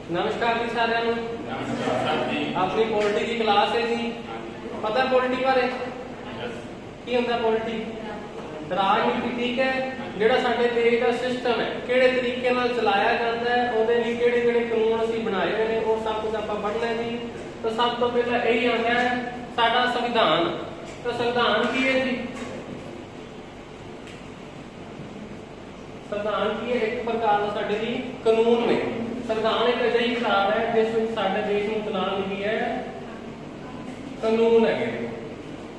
नमस्कार जी साਰਿਆਂ ਨੂੰ। ਆਪਣੀ ਪੋਲਿਟੀ ਦੀ ਕਲਾਸ ਹੈ ਜੀ। ਪਤਾ ਪੋਲਿਟੀ ਬਾਰੇ ਕੀ ਹੁੰਦਾ? ਪੋਲਿਟੀ ਰਾਜਨੀਤੀ, ਠੀਕ ਹੈ, ਜਿਹੜਾ ਸਾਡੇ ਦੇਸ਼ ਦਾ ਸਿਸਟਮ ਹੈ ਕਿਹੜੇ ਤਰੀਕੇ ਨਾਲ ਚਲਾਇਆ ਜਾਂਦਾ ਹੈ, ਉਹਦੇ ਲਈ ਕਿਹੜੇ ਕਿਹੜੇ ਕਾਨੂੰਨ ਅਸੀਂ ਬਣਾਏ ਹੋਏ ਨੇ, ਉਹ ਸਭ ਕੁਝ ਆਪਾਂ ਪੜ੍ਹਨਾ ਜੀ। ਤਾਂ ਸਭ ਤੋਂ ਪਹਿਲਾਂ ਇਹੀ ਆਉਂਦਾ ਹੈ ਸਾਡਾ ਸੰਵਿਧਾਨ। ਤਾਂ ਸੰਵਿਧਾਨ ਕੀ ਹੈ ਜੀ? संविधान की एक प्रकार का साडे दी कानून में संविधान एक अजिही किताब है जिस विच साडे देश नूं चलाउण लई है कानून है।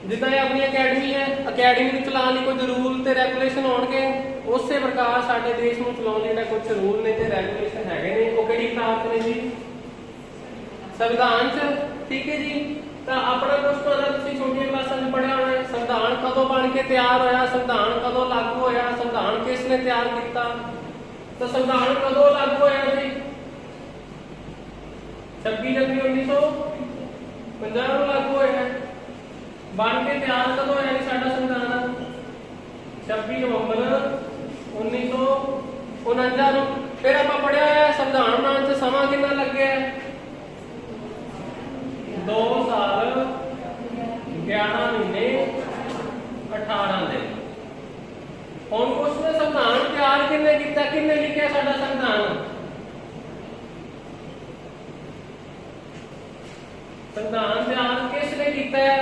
जिद्दां अपनी अकैडमी है, अकैडमी नूं चलाउण लई कुछ रूल ते रैगूलेशन होणगे, उसे प्रकार साडे देश नूं चलाउण लई कुछ रूल ने ते रैगूलेशन हैगे ने। वो किहड़ी किताब ने जी? संविधान च, ठीक है जी। ਤਾਂ ਆਪਣਾ ਕੁਝ ਪਤਾ ਤੁਸੀਂ ਛੋਟੀਆਂ ਕਲਾਸਾਂ 'ਚ ਪੜ੍ਹਿਆ ਹੋਣਾ। ਸੰਵਿਧਾਨ ਕਦੋਂ ਬਣ ਕੇ ਤਿਆਰ ਹੋਇਆ, ਸੰਵਿਧਾਨ ਕਦੋਂ ਲਾਗੂ ਹੋਇਆ, ਸੰਵਿਧਾਨ ਕਿਸ ਨੇ ਤਿਆਰ ਕੀਤਾ, ਤਾਂ ਸੰਵਿਧਾਨ ਕਦੋਂ ਲਾਗੂ ਹੋਇਆ ਜੀ? 26 ਜਨਵਰੀ 1950 ਨੂੰ ਲਾਗੂ ਹੋਇਆ। ਬਣ ਕੇ ਤਿਆਰ ਕਦੋਂ ਹੋਇਆ ਜੀ ਸਾਡਾ ਸੰਵਿਧਾਨ? 26 ਨਵੰਬਰ 1949 ਨੂੰ। ਫਿਰ ਆਪਾਂ ਪੜ੍ਹਿਆ ਹੋਇਆ ਸੰਵਿਧਾਨ ਬਣਾਉਣ 'ਚ ਸਮਾਂ ਕਿੰਨਾ ਲੱਗਿਆ? 2 ਸਾਲ 11 ਮਹੀਨੇ 18 ਦਿਨ। ਹੁਣ ਉਸਨੇ ਸੰਵਿਧਾਨ ਤਿਆਰ ਕਿੰਨੇ ਕੀਤਾ, ਕਿੰਨੇ ਲਿਖਿਆ ਸਾਡਾ ਸੰਵਿਧਾਨ? ਸੰਵਿਧਾਨ ਤਿਆਰ ਕਿਸ ਨੇ ਕੀਤਾ ਹੈ?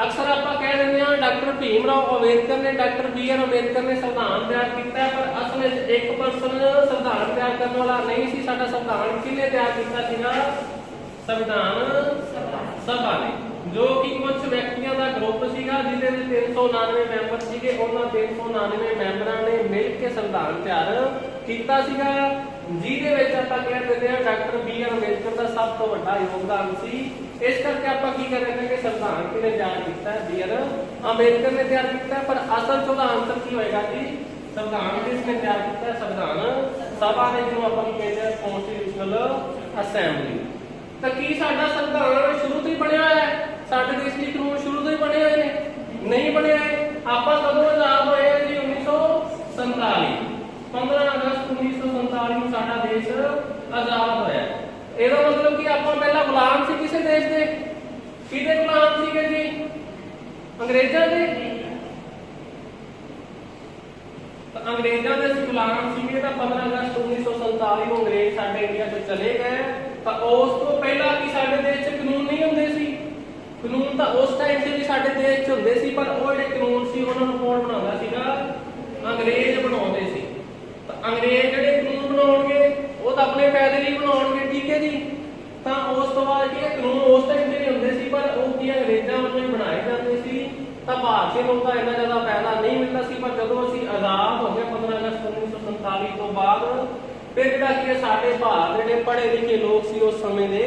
ਅਕਸਰ ਆਪਾਂ ਕਹਿ ਦਿੰਦੇ ਹਾਂ ਡਾਕਟਰ ਭੀਮ ਰਾਓ ਅੰਬੇਦਕਰ ਨੇ, ਡਾਕਟਰ BR ਅੰਬੇਦਕਰ ਨੇ ਸੰਵਿਧਾਨ ਤਿਆਰ ਕੀਤਾ, ਪਰ ਅਸਲ ਵਿੱਚ ਇੱਕ ਪਰਸਨ ਸੰਵਿਧਾਨ ਤਿਆਰ ਕਰਨ ਵਾਲਾ ਨਹੀਂ ਸੀ। ਸਾਡਾ ਸੰਵਿਧਾਨ ਕਿਹਨੇ ਤਿਆਰ ਕੀਤਾ ਸੀਗਾ? ਸੰਵਿਧਾਨ ਸਭਾ ਨੇ, ਜੋ ਕਿ ਕੁਝ ਵਿਅਕਤੀਆਂ ਦਾ ਗਰੁੱਪ ਸੀਗਾ ਜਿਹਦੇ ਵਿੱਚ 399 ਮੈਂਬਰ ਸੀਗੇ। ਉਹਨਾਂ 399 ਮੈਂਬਰਾਂ ਨੇ ਮਿਲ ਕੇ ਸੰਵਿਧਾਨ ਤਿਆਰ ਕੀਤਾ ਸੀਗਾ, ਜਿਹਦੇ ਵਿੱਚ ਆਪਾਂ ਕਹਿ ਦਿੰਦੇ ਹਾਂ ਡਾਕਟਰ BR ਅੰਬੇਦਕਰ ਦਾ ਸਭ ਤੋਂ ਵੱਡਾ ਯੋਗਦਾਨ ਸੀ। ਇਸ ਕਰਕੇ ਆਪਾਂ ਕੀ ਕਰ ਰਹੇ ਹਾਂ ਕਿ ਸੰਵਿਧਾਨ ਕਿਹਨੇ ਤਿਆਰ ਕੀਤਾ? BR ਅੰਬੇਦਕਰ ਨੇ ਤਿਆਰ ਕੀਤਾ। ਪਰ ਅਸਲ 'ਚ ਉਹਦਾ ਆਨਸਰ ਕੀ ਹੋਏਗਾ ਜੀ? ਸੰਵਿਧਾਨ ਕਿਸ ਨੇ ਤਿਆਰ ਕੀਤਾ? ਸੰਵਿਧਾਨ ਸਭਾ ਨੇ, ਜਿਹਨੂੰ ਆਪਾਂ ਕਹਿੰਦੇ ਹਾਂ ਕੌਂਸਟੀਟਿਊਸ਼ਨਲ ਅਸੈਂਬਲੀ। ਤਾਂ ਕੀ ਸਾਡਾ ਸੰਵਿਧਾਨ ਸ਼ੁਰੂ ਤੋਂ ਹੀ ਬਣਿਆ ਹੋਇਆ ਹੈ? ਸਾਡੇ ਦੇਸ਼ ਦੇ ਕਾਨੂੰਨ ਸ਼ੁਰੂ ਤੋਂ ਹੀ ਬਣੇ ਹੋਏ ਨੇ? ਨਹੀਂ ਬਣੇ ਹੋਏ। ਆਪਾਂ ਕਦੋਂ ਆਜ਼ਾਦ ਹੋਏ ਜੀ? 1947। 15 ਅਗਸਤ 1947 ਨੂੰ ਸਾਡਾ ਦੇਸ਼ ਆਜ਼ਾਦ ਹੋਇਆ। ਇਹਦਾ ਮਤਲਬ ਕਿ ਆਪਾਂ ਪਹਿਲਾਂ ਗੁਲਾਮ ਸੀ ਕਿਸੇ ਦੇਸ਼ ਦੇ? ਕਿਹਦੇ ਗੁਲਾਮ ਸੀਗੇ ਜੀ? ਅੰਗਰੇਜ਼ਾਂ ਦੇ। ਅੰਗਰੇਜ਼ਾਂ ਦੇ ਗੁਲਾਮ ਸੀਗੇ। ਤਾਂ 15 ਅਗਸਤ 1947 ਨੂੰ ਅੰਗਰੇਜ਼ ਸਾਡੇ ਇੰਡੀਆ ਤੋਂ ਚਲੇ ਗਏ। ਤਾਂ ਉਸ ਤੋਂ ਪਹਿਲਾਂ ਕੀ ਸਾਡੇ ਦੇਸ਼ 'ਚ ਕਾਨੂੰਨ ਨਹੀਂ ਹੁੰਦੇ ਸੀ? ਕਾਨੂੰਨ ਤਾਂ ਉਸ ਟਾਈਮ ਤੇ ਵੀ ਸਾਡੇ ਦੇਸ਼ 'ਚ ਹੁੰਦੇ ਸੀ, ਪਰ ਉਹ ਜਿਹੜੇ ਕਾਨੂੰਨ ਸੀ ਉਹਨਾਂ ਨੂੰ ਕੌਣ ਬਣਾਉਂਦਾ ਸੀਗਾ? ਅੰਗਰੇਜ਼ ਬਣਾਉਂਦੇ ਸੀ। ਤਾਂ ਅੰਗਰੇਜ਼ ਜਿਹੜੇ ਕਾਨੂੰਨ ਬਣਾਉਣਗੇ ਉਹ ਤਾਂ ਆਪਣੇ ਫਾਇਦੇ ਲਈ ਬਣਾਉਣਗੇ, ਠੀਕ ਹੈ ਜੀ। ਤਾਂ ਉਸ ਤੋਂ ਬਾਅਦ ਕੀ ਕਾਨੂੰਨ ਉਸ ਟਾਈਮ ਤੇ ਵੀ ਹੁੰਦੇ ਸੀ, ਪਰ ਉਹ ਕੀ ਅੰਗਰੇਜ਼ਾਂ ਵੱਲੋਂ ਹੀ ਬਣਾਏ ਜਾਂਦੇ ਸੀ। ਤਾਂ ਭਾਰਤੀ ਲੋਕਾਂ ਦਾ ਇੰਨਾ ਜ਼ਿਆਦਾ ਫਾਇਦਾ ਨਹੀਂ ਮਿਲਦਾ ਸੀ। ਪਰ ਜਦੋਂ ਅਸੀਂ ਆਜ਼ਾਦ ਹੋ ਗਏ 15 ਅਗਸਤ 1947 ਤੋਂ ਬਾਅਦ, ਫਿਰ ਜਿਹੜਾ ਕੀ ਸਾਡੇ ਭਾਰਤ ਜਿਹੜੇ ਪੜ੍ਹੇ ਲਿਖੇ ਲੋਕ ਸੀ ਉਸ ਸਮੇਂ ਦੇ,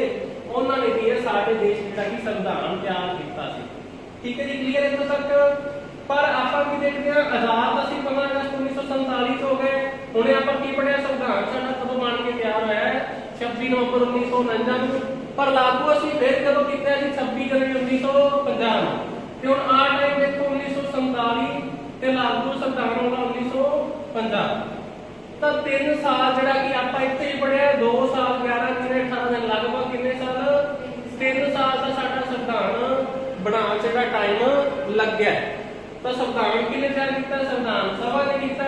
ਉਹਨਾਂ ਨੇ ਕੀ ਹੈ ਸਾਡੇ ਦੇਸ਼ ਜਿਹੜਾ ਕੀ ਸੰਵਿਧਾਨ ਤਿਆਰ ਕੀਤਾ ਸੀ, ਠੀਕ ਹੈ ਜੀ। ਕਲੀਅਰ ਇੱਥੋਂ ਤੱਕ? ਪਰ ਆਪਾਂ ਕੀ ਦੇਖਦੇ ਹਾਂ, ਆਜ਼ਾਦ ਅਸੀਂ 15 ਅਗਸਤ 1947 ਤੋਂ ਹੋ ਗਏ। ਹੁਣੇ ਆਪਾਂ ਕੀ ਪੜ੍ਹਿਆ? ਸੰਵਿਧਾਨ ਸਾਡਾ ਕਦੋਂ ਬਣ ਕੇ ਤਿਆਰ ਹੋਇਆ ਹੈ? 26 ਨਵੰਬਰ 1949 ਨੂੰ। ਪਰ ਲਾਗੂ ਅਸੀਂ ਫਿਰ ਕਦੋਂ ਕੀਤਾ ਜੀ? 26 ਜਨਵਰੀ 1950 ਨੂੰ। ਤੇ ਹੁਣ ਆ ਟਾਈਮ ਦੇਖੋ 1947 ਤੇ ਲਾਗੂ ਸੰਵਿਧਾਨ ਹੋਣਾ 1950। ਤਾਂ 3 ਸਾਲ ਜਿਹੜਾ ਕਿ ਆਪਾਂ ਇੱਥੇ ਹੀ ਪੜਿਆ, 2 ਸਾਲ 11 ਮਹੀਨੇ 18 ਦਿਨ, ਲਗਭਗ ਕਿੰਨੇ ਸਾਲ? 3 ਸਾਲ ਦਾ ਸਾਡਾ ਸੰਵਿਧਾਨ ਬਣਾਉਣ 'ਚ ਜਿਹੜਾ ਟਾਈਮ ਲੱਗਿਆ। ਤਾਂ ਸੰਵਿਧਾਨ ਕਿਹਨੇ ਤਿਆਰ ਕੀਤਾ? ਸੰਵਿਧਾਨ ਸਭਾ ਨੇ ਕੀਤਾ।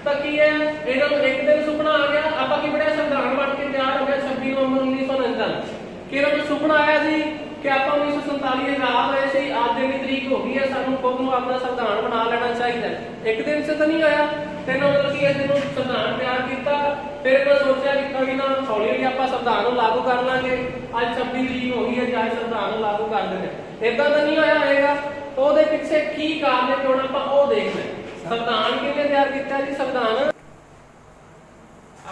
ਤਾਂ ਕੀ ਹੈ ਇਹਨਾਂ ਨੂੰ ਇੱਕ ਦਿਨ ਸੁਪਨਾ ਆ ਗਿਆ। ਆਪਾਂ ਕੀ ਪੜਿਆ? ਸੰਵਿਧਾਨ ਬਣ ਕੇ ਤਿਆਰ ਹੋ ਗਿਆ 26 ਨਵੰਬਰ 1949। ਕਿ ਇਹਨਾਂ ਨੂੰ ਸੁਪਨਾ ਆਇਆ ਸੀ ਕਿ ਆਪਾਂ 1947 ਆਜ਼ਾਦ ਹੋਏ ਸੀ, ਅੱਜ ਦੀ ਤਰੀਕ ਹੋ ਗਈ ਹੈ, ਸਾਨੂੰ ਖੁਦ ਨੂੰ ਆਪਣਾ ਸੰਵਿਧਾਨ ਬਣਾ ਲੈਣਾ ਚਾਹੀਦਾ। ਇੱਕ ਦਿਨ ਸੇ ਤਾਂ ਨਹੀਂ ਆਇਆ। ਤੇ ਇਹਨਾਂ ਮਤਲਬ ਕਿ ਇਹਨੂੰ ਸੰਵਿਧਾਨ ਤਿਆਰ ਕੀਤਾ। ਫਿਰ ਇਹਨਾਂ ਸੋਚਿਆ ਕਿ ਕੋਈ ਨਾ ਹੌਲੀ ਹੌਲੀ ਆਪਾਂ ਸੰਵਿਧਾਨ ਨੂੰ ਲਾਗੂ ਕਰ ਲਾਂਗੇ। ਅੱਜ 26 ਤਰੀਕ ਹੋ ਗਈ ਹੈ, ਜਾਂ ਸੰਵਿਧਾਨ ਨੂੰ ਲਾਗੂ ਕਰ ਦਿੰਦੇ। ਏਦਾਂ ਤਾਂ ਨਹੀਂ ਹੋਇਆ ਹੋਏਗਾ। ਉਹਦੇ ਪਿੱਛੇ ਕੀ ਕਾਰਨ ਹੈ ਕਿ ਹੁਣ ਆਪਾਂ ਉਹ ਦੇਖਦੇ ਹਾਂ। ਸੰਵਿਧਾਨ ਕਿਹਨੇ ਤਿਆਰ ਕੀਤਾ ਜੀ? ਸੰਵਿਧਾਨ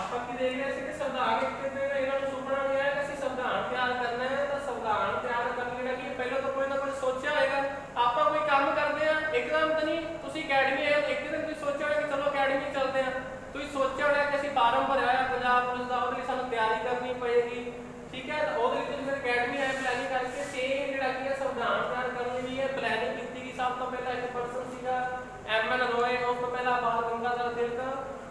ਆਪਾਂ ਕੀ ਦੇਖ ਰਹੇ ਸੀ ਕਿ ਸੰਵਿਧਾਨ ਕਿਤੇ ਇਹਨਾਂ ਨੂੰ ਸੁਪਨਾ ਨਹੀਂ ਆਇਆ ਕਿ ਅਸੀਂ ਸੰਵਿਧਾਨ ਤਿਆਰ ਕਰਨਾ ਹੈ। ਤਾਂ ਸੰਵਿਧਾਨ ਤਿਆਰ ਕਰਨ ਜਿਹੜਾ ਕਿ ਪਹਿਲਾਂ ਤਾਂ ਕੋਈ ਨਾ ਕੋਈ ਸੋਚਿਆ ਹੋਏਗਾ। ਆਪਾਂ ਕੋਈ ਕੰਮ ਕਰਦੇ ਆ ਇੱਕਦਮ ਤਾਂ ਨਹੀਂ। ਤੁਸੀਂ ਅਕੈਡਮੀ ਆਏ, ਇੱਕ ਦਿਨ ਤੁਸੀਂ ਸੋਚਿਆ ਹੋਇਆ ਕਿ ਚਲੋ ਅਕੈਡਮੀ ਚੱਲਦੇ ਆ। ਤੁਸੀਂ ਸੋਚਿਆ ਹੋਇਆ ਕਿ ਅਸੀਂ ਫਾਰਮ ਭਰਿਆ ਹੋਇਆ ਪੰਜਾਬ ਪੁਲਿਸ ਦਾ, ਉਹਦੇ ਲਈ ਸਾਨੂੰ ਤਿਆਰੀ ਕਰਨੀ ਪਏਗੀ, ਠੀਕ ਹੈ। ਤਾਂ ਉਹਦੇ ਲਈ ਤੁਸੀਂ ਫਿਰ ਅਕੈਡਮੀ ਆਏ, ਪਲੈਨਿੰਗ ਕਰਕੇ ਸੇਮ ਜਿਹੜਾ ਕੀ ਹੈ ਸੰਵਿਧਾਨ ਤਿਆਰ ਕਰਨ ਲਈ ਹੈ ਪਲੈਨਿੰਗ ਕੀਤੀ ਗਈ। ਸਭ ਤੋਂ ਪਹਿਲਾਂ ਇੱਕ ਪਰਸਨ ਸੀਗਾ MN ਰੋਏ, ਉਸ ਤੋਂ ਪਹਿਲਾਂ ਬਾਲ ਗੰਗਾਧਰ ਤਿਲਕ।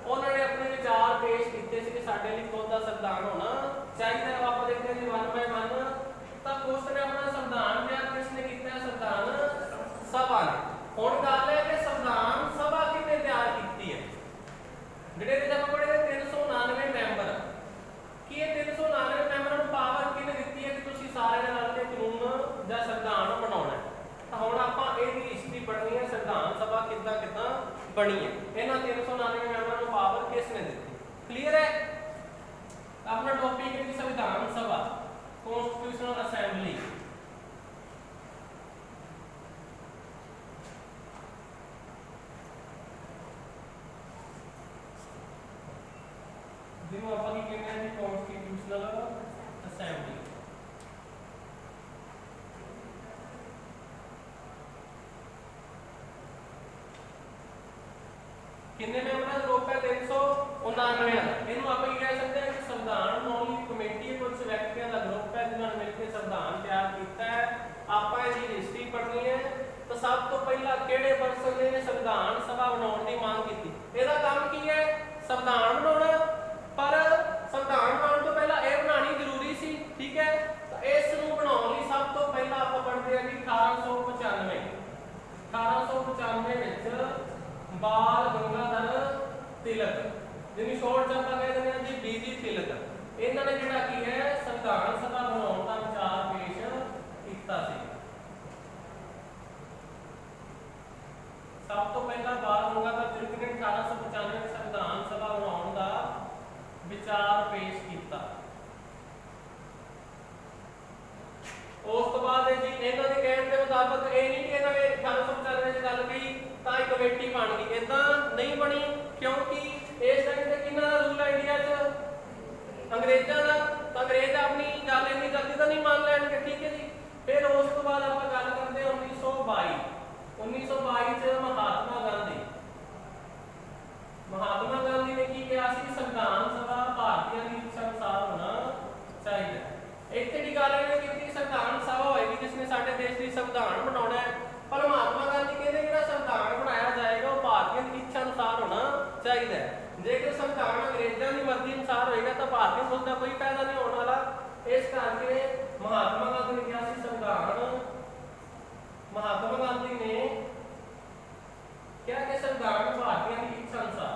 ਉਹਨਾਂ ਨੇ ਆਪਣੇ ਵਿਚਾਰ ਪੇਸ਼ ਕੀਤੇ ਸੀ ਕਿ ਸਾਡੇ ਲਈ ਖੁਦ ਦਾ ਸੰਵਿਧਾਨ ਹੋਣਾ चाहिए। अब आप देखते हैं जी 1 बाय 1। ਤਾਂ क्वेश्चन है अपना संविधान ਤਿਆਰ किसने किया है? संविधान सभा ने। ਹੁਣ ਗੱਲ है कि संविधान सभा किसने ਤਿਆर की है? ਜਿਹੜੇ ਵਿੱਚ ਆਪਾਂ ਪੜ੍ਹੇ 399 ਮੈਂਬਰ, ਕੀ ਇਹ 399 ਮੈਂਬਰਾਂ ਨੂੰ ਪਾਵਰ ਕਿਹਨੇ ਦਿੱਤੀ ਹੈ ਕਿ ਤੁਸੀਂ ਸਾਰੇ ਨੇ ਰਲ ਕੇ ਕਾਨੂੰਨ ਜਾਂ ਸੰਵਿਧਾਨ ਬਣਾਉਣਾ ਹੈ? ਤਾਂ ਹੁਣ ਆਪਾਂ ਇਹਦੀ ਹਿਸਟਰੀ ਪੜ੍ਹਨੀ ਹੈ, ਸੰਵਿਧਾਨ ਸਭਾ ਕਿੱਦਾਂ ਕਿੱਦਾਂ ਬਣੀ ਹੈ, ਇਹਨਾਂ 399 ਮੈਂਬਰਾਂ ਨੂੰ ਪਾਵਰ ਕਿਸ ਨੇ ਦਿੱਤੀ। ਕਲੀਅਰ ਹੈ? अपना टॉपिक है संविधान सभा, कॉन्स्टिट्यूशनल असेंबली। जिन्हों आप कहते हैं कॉन्स्टिट्यूशनल असेंबली। कितने मेंबर का ग्रुप है? 399। इन्हों आप कह सकते हैं कि संविधान बनाने की कमेटी है, कुछ व्यक्तियों का ग्रुप है जिन्होंने मिलकर संविधान तैयार किया है। आप इसकी हिस्ट्री पढ़नी है। तो सब तो पहला किहड़े पर्सन ने संविधान सभा बनाने की मांग की? इसका काम की है? संविधान बनाना। पर संविधान बनाने तो पहला यह बनानी जरूरी सी, ठीक है। तो इस नूं बनाने लई सब तो पहला आप पढ़ते हैं कि 1895 में बाल गंगाधर तिलक, जिन्हें शॉर्ट च ਆਪਾਂ कहते हैं जी बीजी तिलक, इन्होंने जिहड़ा की है संविधान सभा बनाने का विचार पेश किया सी। सब तो पहला बाल गंगाधर तिलक ने 1895 में संविधान सभा बनाने का विचार पेश किया। उस तो बाद जी इन्हों के कहने के मुताबिक ये नहीं कि इन्होंने 1895 गल कही तो एक कमेटी बन गई, इदा नहीं बनी। क्योंकि इस टाइम से किन्ना दा रूल है इंडिया च? अंग्रेजों का। तो अंग्रेज अपनी गल इन्नी जल्दी तो नहीं मान लैणगे, ठीक है जी। फिर उस तो बाद आप गल करते हैं 1922 च महात्मा गांधी ने की किया सी? संविधान सभा भारतीय की इच्छा अनुसार होना चाहिए। इतने की गल इन्होंने की संविधान सभा होएगी जिसने साडे देश की संविधान बनाना है। पर महात्मा गांधी कहते हैं जो संविधान बनाया जाएगा वो भारतीयों की इच्छा अनुसार होना चाहिए। जेकर संविधान अंग्रेजों की मर्जी अनुसार होएगा तो भारतीयों को उसका कोई फायदा नहीं होने वाला। इस करके महात्मा गांधी ने कहा संविधान, महात्मा गांधी ने क्या कि संविधान भारतीयों की इच्छा अनुसार।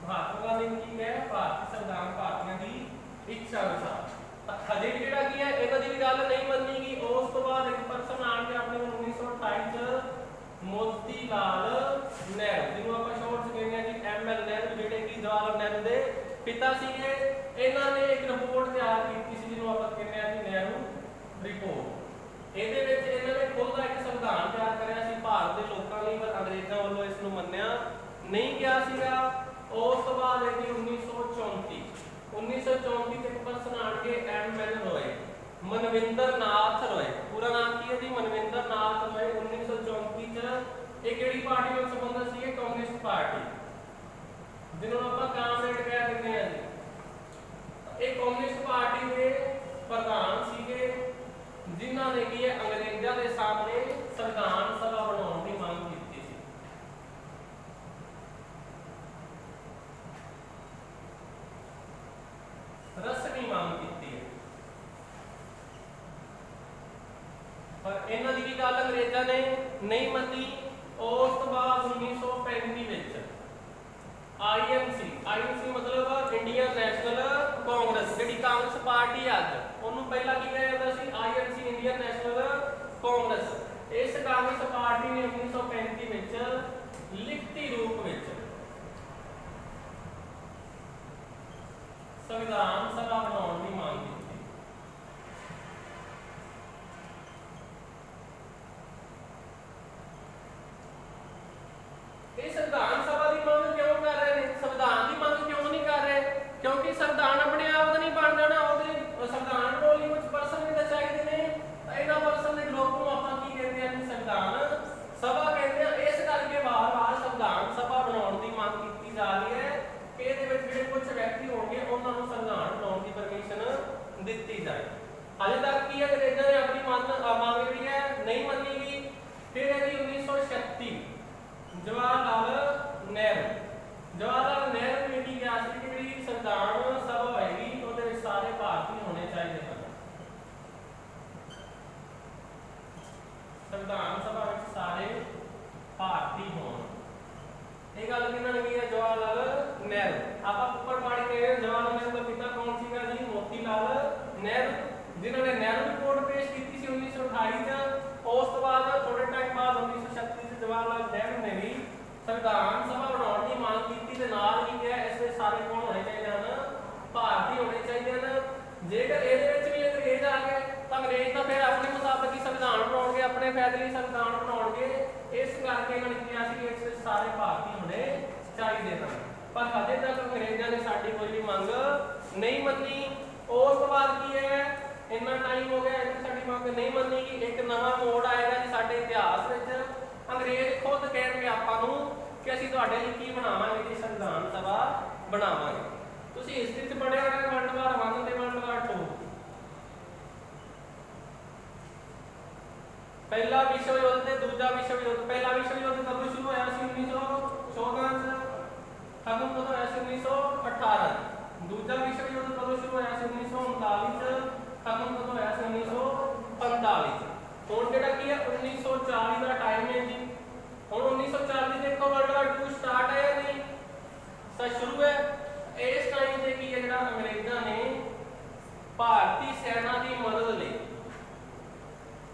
महात्मा गांधी ने की है भारतीय संविधान भारतीयों की इच्छा अनुसार। हजे भी जिहड़ा की है इन्हां दी भी गल नहीं मननी गई। उस तो बाद एक पर्सन आके अपने 1928 च मोतीलाल नेहरू, जिन्होंने आप शॉर्ट च कहते हैं कि ML नेहरू, जिहड़े कि जवाहरलाल नेहरू दे पिता सीगे। इन्हां ने एक रिपोर्ट तैयार की सी जिन्होंने आप कहते हैं कि नेहरू रिपोर्ट। ਇਹਦੇ ਵਿੱਚ ਇਹਨਾਂ ਨੇ ਖੁਦ ਦਾ ਇੱਕ ਸੰਵਿਧਾਨ ਤਿਆਰ ਕਰਿਆ ਸੀ ਭਾਰਤ ਦੇ ਲੋਕਾਂ ਲਈ, ਪਰ ਅੰਗਰੇਜ਼ਾਂ ਵੱਲੋਂ ਇਸ ਨੂੰ ਮੰਨਿਆ ਨਹੀਂ ਗਿਆ ਸੀਗਾ। ਉਸ ਤੋਂ ਬਾਅਦ ਇਹਦੀ 1934 ਤੇ ਇੱਕ ਪਰਸਨ ਆਣ ਕੇ ML ਰੋਏ, ਮਨਵਿੰਦਰ ਨਾਥ ਰੋਏ। ਪੂਰਾ ਨਾਮ ਕੀ ਹੈ ਜੀ? ਮਨਵਿੰਦਰ ਨਾਥ ਰੋਏ। 1934 ਚ ਇਹ ਕਿਹੜੀ ਪਾਰਟੀ ਨਾਲ ਸੰਬੰਧਿਤ ਸੀ? ਕਮਿਊਨਿਸਟ ਪਾਰਟੀ, ਜਿਹਨੂੰ ਆਪਾਂ ਕਾਮਰੇਡ ਕਹਿ ਦਿੰਦੇ ਆ ਜੀ। ਇਹ ਕਮਿਊਨਿਸਟ ਪਾਰਟੀ ਦੇ ਪ੍ਰਧਾਨ ਸੀਗੇ ਜਿਨ੍ਹਾਂ ਨੇ ਕੀ ਹੈ ਅੰਗਰੇਜ਼ਾਂ ਦੇ ਸਾਹਮਣੇ ਸੰਵਿਧਾਨ ਸਭਾ ਬਣਾਉਣ ਦੀ ਮੰਗ ਕੀਤੀ ਸੀ। ਰਸਮੀ ਮੰਗ ਕੀਤੀ ਹੈ, ਪਰ ਇਹਨਾਂ ਦੀ ਵੀ ਗੱਲ ਅੰਗਰੇਜ਼ਾਂ ਨੇ ਨਹੀਂ ਮੰਨੀ। ਉਸ ਤੋਂ ਬਾਅਦ 1935 ਵਿੱਚ INC मतलब इंडियन नेशनल कांग्रेस, ਜਿਹੜੀ ਕਾਂਗਰਸ ਪਾਰਟੀ ਅੱਜ, ਉਹਨੂੰ ਪਹਿਲਾਂ ਕੀ ਕਿਹਾ ਜਾਂਦਾ ਸੀ? INC Indian national Congress. ਇਸ ਕਾਂਗਰਸ ਪਾਰਟੀ ਨੇ 1935 ਵਿੱਚ ਲਿਖਤੀ ਰੂਪ ਵਿੱਚ ਸੰਵਿਧਾਨ ਸਭਾ ਬਣਾਉਣ ਦੀ ਮੰਗ ਕੀਤੀ। ਇਹ ਸੰਵਿਧਾਨ ਸਭਾ ਦੀ ਮੰਗ ਕਿਉਂ ਕਰ ਰਹੇ ਨੇ? ਸੰਵਿਧਾਨ ਦੀ ਮੰਗ ਕਿਉਂ ਨਹੀਂ ਕਰ ਰਹੇ? ਕਿਉਂਕਿ ਸੰਵਿਧਾਨ ਆਪਣੇ ਆਪ ਦਾ ਨਹੀਂ ਬਣ ਜਾਣਾ, ਉਹਦੇ ਸੰਵਿਧਾਨ ਬਣਾਉਣ ਲਈ ਕੁਝ ਪਰਸਨ ਵੀ ਤਾਂ ਚਾਹੀਦੇ ਨੇ। ਤਾਂ ਇਹਨਾਂ ਪਰਸਨ ਦੇ ਗਰੁੱਪ ਨੂੰ ਆਪਾਂ ਕੀ ਕਹਿੰਦੇ ਆ? ਸੰਵਿਧਾਨ ਸਭਾ ਕਹਿੰਦੇ ਆ। ਇਸ ਕਰਕੇ ਵਾਰ-ਵਾਰ ਸੰਵਿਧਾਨ ਸੰਵਿਧਾਨ ਸਭਾ ਵਿੱਚ ਸਾਰੇ ਭਾਰਤੀ ਹੋਣ। ਇਹ ਗੱਲ ਕਿਹਨਾਂ ਨੇ ਕੀਤੀ ਹੈ? ਜਵਾਹਰ ਲਾਲ ਨਹਿਰੂ। ਆਪਾਂ ਉੱਪਰ ਪੜ੍ਹ ਕੇ ਜਵਾਹਰ ਲਾਲ ਨਹਿਰੂ ਦਾ ਪਿਤਾ ਕੌਣ ਸੀਗਾ ਜੀ? ਮੋਤੀ ਲਾਲ ਨਹਿਰੂ, ਜਿਨ੍ਹਾਂ ਨੇ ਨਹਿਰੂ ਰਿਪੋਰਟ ਪੇਸ਼ ਕੀਤੀ ਸੀ 1928 ਚ। ਉਸ ਤੋਂ ਬਾਅਦ ਥੋੜੇ ਟਾਈਮ ਬਾਅਦ 1936 ਚ ਜਵਾਹਰ ਲਾਲ ਨਹਿਰੂ ਨੇ ਵੀ ਸੰਵਿਧਾਨ ਸਭਾ ਬਣਾਉਣ ਦੀ ਮੰਗ ਕੀਤੀ ਤੇ ਨਾਲ ਹੀ ਕਿਹਾ ਇਸ ਵਿੱਚ ਸਾਰੇ ਕੌਣ ਹੋਣੇ ਚਾਹੀਦੇ ਹਨ? ਭਾਰਤੀ ਹੋਣੇ ਚਾਹੀਦੇ ਹਨ। ਜੇਕਰ ਇਹਦੇ ਵਿੱਚ ਵੀ ਅੰਗਰੇਜ਼ ਆ ਗਏ ਤਾਂ ਅੰਗਰੇਜ਼ ਤਾਂ ਫਿਰ ਆਪਣੇ ਮੁਤਾਬਕ ਹੀ ਸੰਵਿਧਾਨ ਬਣਾਉਣਗੇ, ਆਪਣੇ ਫਾਇਦੇ ਲਈ ਸੰਵਿਧਾਨ ਬਣਾਉਣਗੇ। ਇਸ ਕਰਕੇ ਇਹਨਾਂ ਨੇ ਕਿਹਾ ਸੀ ਕਿ ਇਸ ਵਿੱਚ ਸਾਰੇ ਭਾਰਤੀ ਹੋਣੇ ਚਾਹੀਦੇ ਹਨ। ਪਰ ਹਜੇ ਤੱਕ ਅੰਗਰੇਜ਼ਾਂ ਨੇ ਸਾਡੀ ਕੋਈ ਵੀ ਮੰਗ ਨਹੀਂ ਮੰਨੀ। ਉਸ ਤੋਂ ਬਾਅਦ ਕੀ ਹੈ, ਇੰਨਾ ਟਾਈਮ ਹੋ ਗਿਆ ਇਹਨਾਂ ਸਾਡੀ ਮੰਗ ਨਹੀਂ ਮੰਨੀ ਕਿ ਇੱਕ ਨਵਾਂ ਮੋੜ ਆਏਗਾ ਜੀ ਸਾਡੇ ਇਤਿਹਾਸ ਵਿੱਚ। ਅੰਗਰੇਜ਼ ਖੁਦ ਕਹਿਣਗੇ ਆਪਾਂ ਨੂੰ ਕਿ ਅਸੀਂ ਤੁਹਾਡੇ ਲਈ ਕੀ ਬਣਾਵਾਂਗੇ ਜੀ? ਸੰਵਿਧਾਨ ਸਭਾ ਬਣਾਵਾਂਗੇ। ਤੁਸੀਂ ਹਿਸਟਰੀ 'ਚ ਪੜ੍ਹਿਆ ਹੋਣਾ ਵਰਲਡ ਵਾਰ 1 ਤੇ ਵਰਲਡ ਵਾਰ 2। ਪਹਿਲਾ ਵਿਸ਼ਵ ਯੁੱਧ ਤੇ ਦੂਜਾ ਵਿਸ਼ਵ ਯੁੱਧ। ਪਹਿਲਾ ਵਿਸ਼ਵ ਯੁੱਧ ਕਦੋਂ ਸ਼ੁਰੂ ਹੋਇਆ ਸੀ? 1914 ਚ। ਖਤਮ ਕਦੋਂ ਹੋਇਆ ਸੀ? 1918 ਚ। ਦੂਜਾ ਵਿਸ਼ਵ ਯੁੱਧ ਕਦੋਂ ਸ਼ੁਰੂ ਹੋਇਆ ਸੀ? 1939 ਚ। ਖਤਮ ਕਦੋਂ ਹੋਇਆ ਸੀ? 1945 ਚ। ਹੁਣ ਜਿਹੜਾ ਕੀ ਹੈ 1940 ਦਾ ਟਾਈਮ ਹੈ ਜੀ। ਹੁਣ 1940 ਦੇਖੋ ਵਰਲਡ ਵਾਰ 2 ਸਟਾਰਟ ਹੈ ਜਾਂ ਨਹੀਂ? ਤਾਂ ਸ਼ੁਰੂ ਹੈ। ਇਸ ਟਾਈਮ ਤੇ ਕੀ ਹੈ ਜਿਹੜਾ ਅੰਗਰੇਜ਼ਾਂ ਨੇ ਭਾਰਤੀ ਸੈਨਾ ਦੀ ਮਦਦ ਲਈ,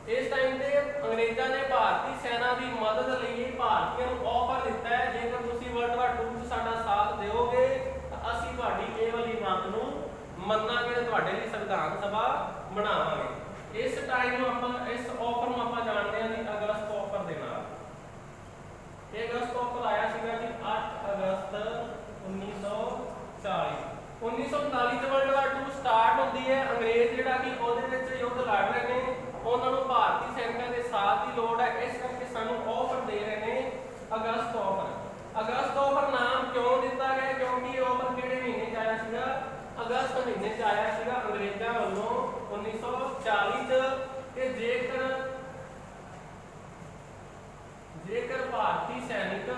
ਇਸ ਟਾਈਮ ਤੇ ਅੰਗਰੇਜ਼ਾਂ ਨੇ ਭਾਰਤੀ ਸੈਨਾ ਦੀ ਮਦਦ ਲਈ ਭਾਰਤੀਆਂ ਨੂੰ ਆਫਰ ਦਿੱਤਾ ਹੈ, ਜੇਕਰ ਤੁਸੀਂ ਵਰਲਡ ਵਾਰ 2 ਚ ਸਾਡਾ ਸਾਥ ਦਿਓਗੇ ਤਾਂ ਅਸੀਂ ਤੁਹਾਡੀ ਇਹ ਵਾਲੀ ਮੰਗ ਨੂੰ ਮੰਨਾਂਗੇ ਤੇ ਤੁਹਾਡੇ ਲਈ ਸੰਵਿਧਾਨ ਸਭਾ ਬਣਾਵਾਂਗੇ। ਇਸ ਟਾਈਮ ਨੂੰ ਆਪਾਂ ਇਸ ਆਫਰ ਨੂੰ ਆਪਾਂ ਜਾਣਦੇ ਹਾਂ ਜੀ ਅਗਸਤ ਆਫਰ ਦੇ ਨਾਲ। ਇਹ ਅਗਸਤ ਆਫਰ ਆਇਆ ਸੀਗਾ ਜੀ 8 ਅਗਸਤ 1940। 1939 ਚ ਵਰਲਡ ਵਾਰ 2 ਸਟਾਰਟ ਹੁੰਦੀ ਹੈ। ਅੰਗਰੇਜ਼ ਜਿਹੜਾ ਕਿ ਉਹਦੇ ਵਿੱਚ ਯੁੱਧ ਲੜ ਰਹੇ ਨੇ, ਉਹਨਾਂ ਨੂੰ ਭਾਰਤੀ ਸੈਨਿਕਾਂ ਦੇ ਸਾਥ ਦੀ ਲੋੜ ਹੈ। ਇਸ ਕਰਕੇ ਸਾਨੂੰ ਆਫਰ ਦੇ ਰਹੇ ਨੇ ਅਗਸਤ ਆਫਰ। ਅਗਸਤ ਆਫਰ ਨਾਮ ਕਿਉਂ ਦਿੱਤਾ ਗਿਆ? ਕਿਉਂਕਿ ਇਹ ਆਫਰ ਕਿਹੜੇ ਮਹੀਨੇ ਚ ਆਇਆ ਸੀਗਾ? ਅਗਸਤ ਮਹੀਨੇ ਚ ਆਇਆ ਸੀਗਾ ਅੰਗਰੇਜ਼ਾਂ ਵੱਲੋਂ 1940 ਚ। ਤੇ ਜੇਕਰ ਭਾਰਤੀ ਸੈਨਿਕ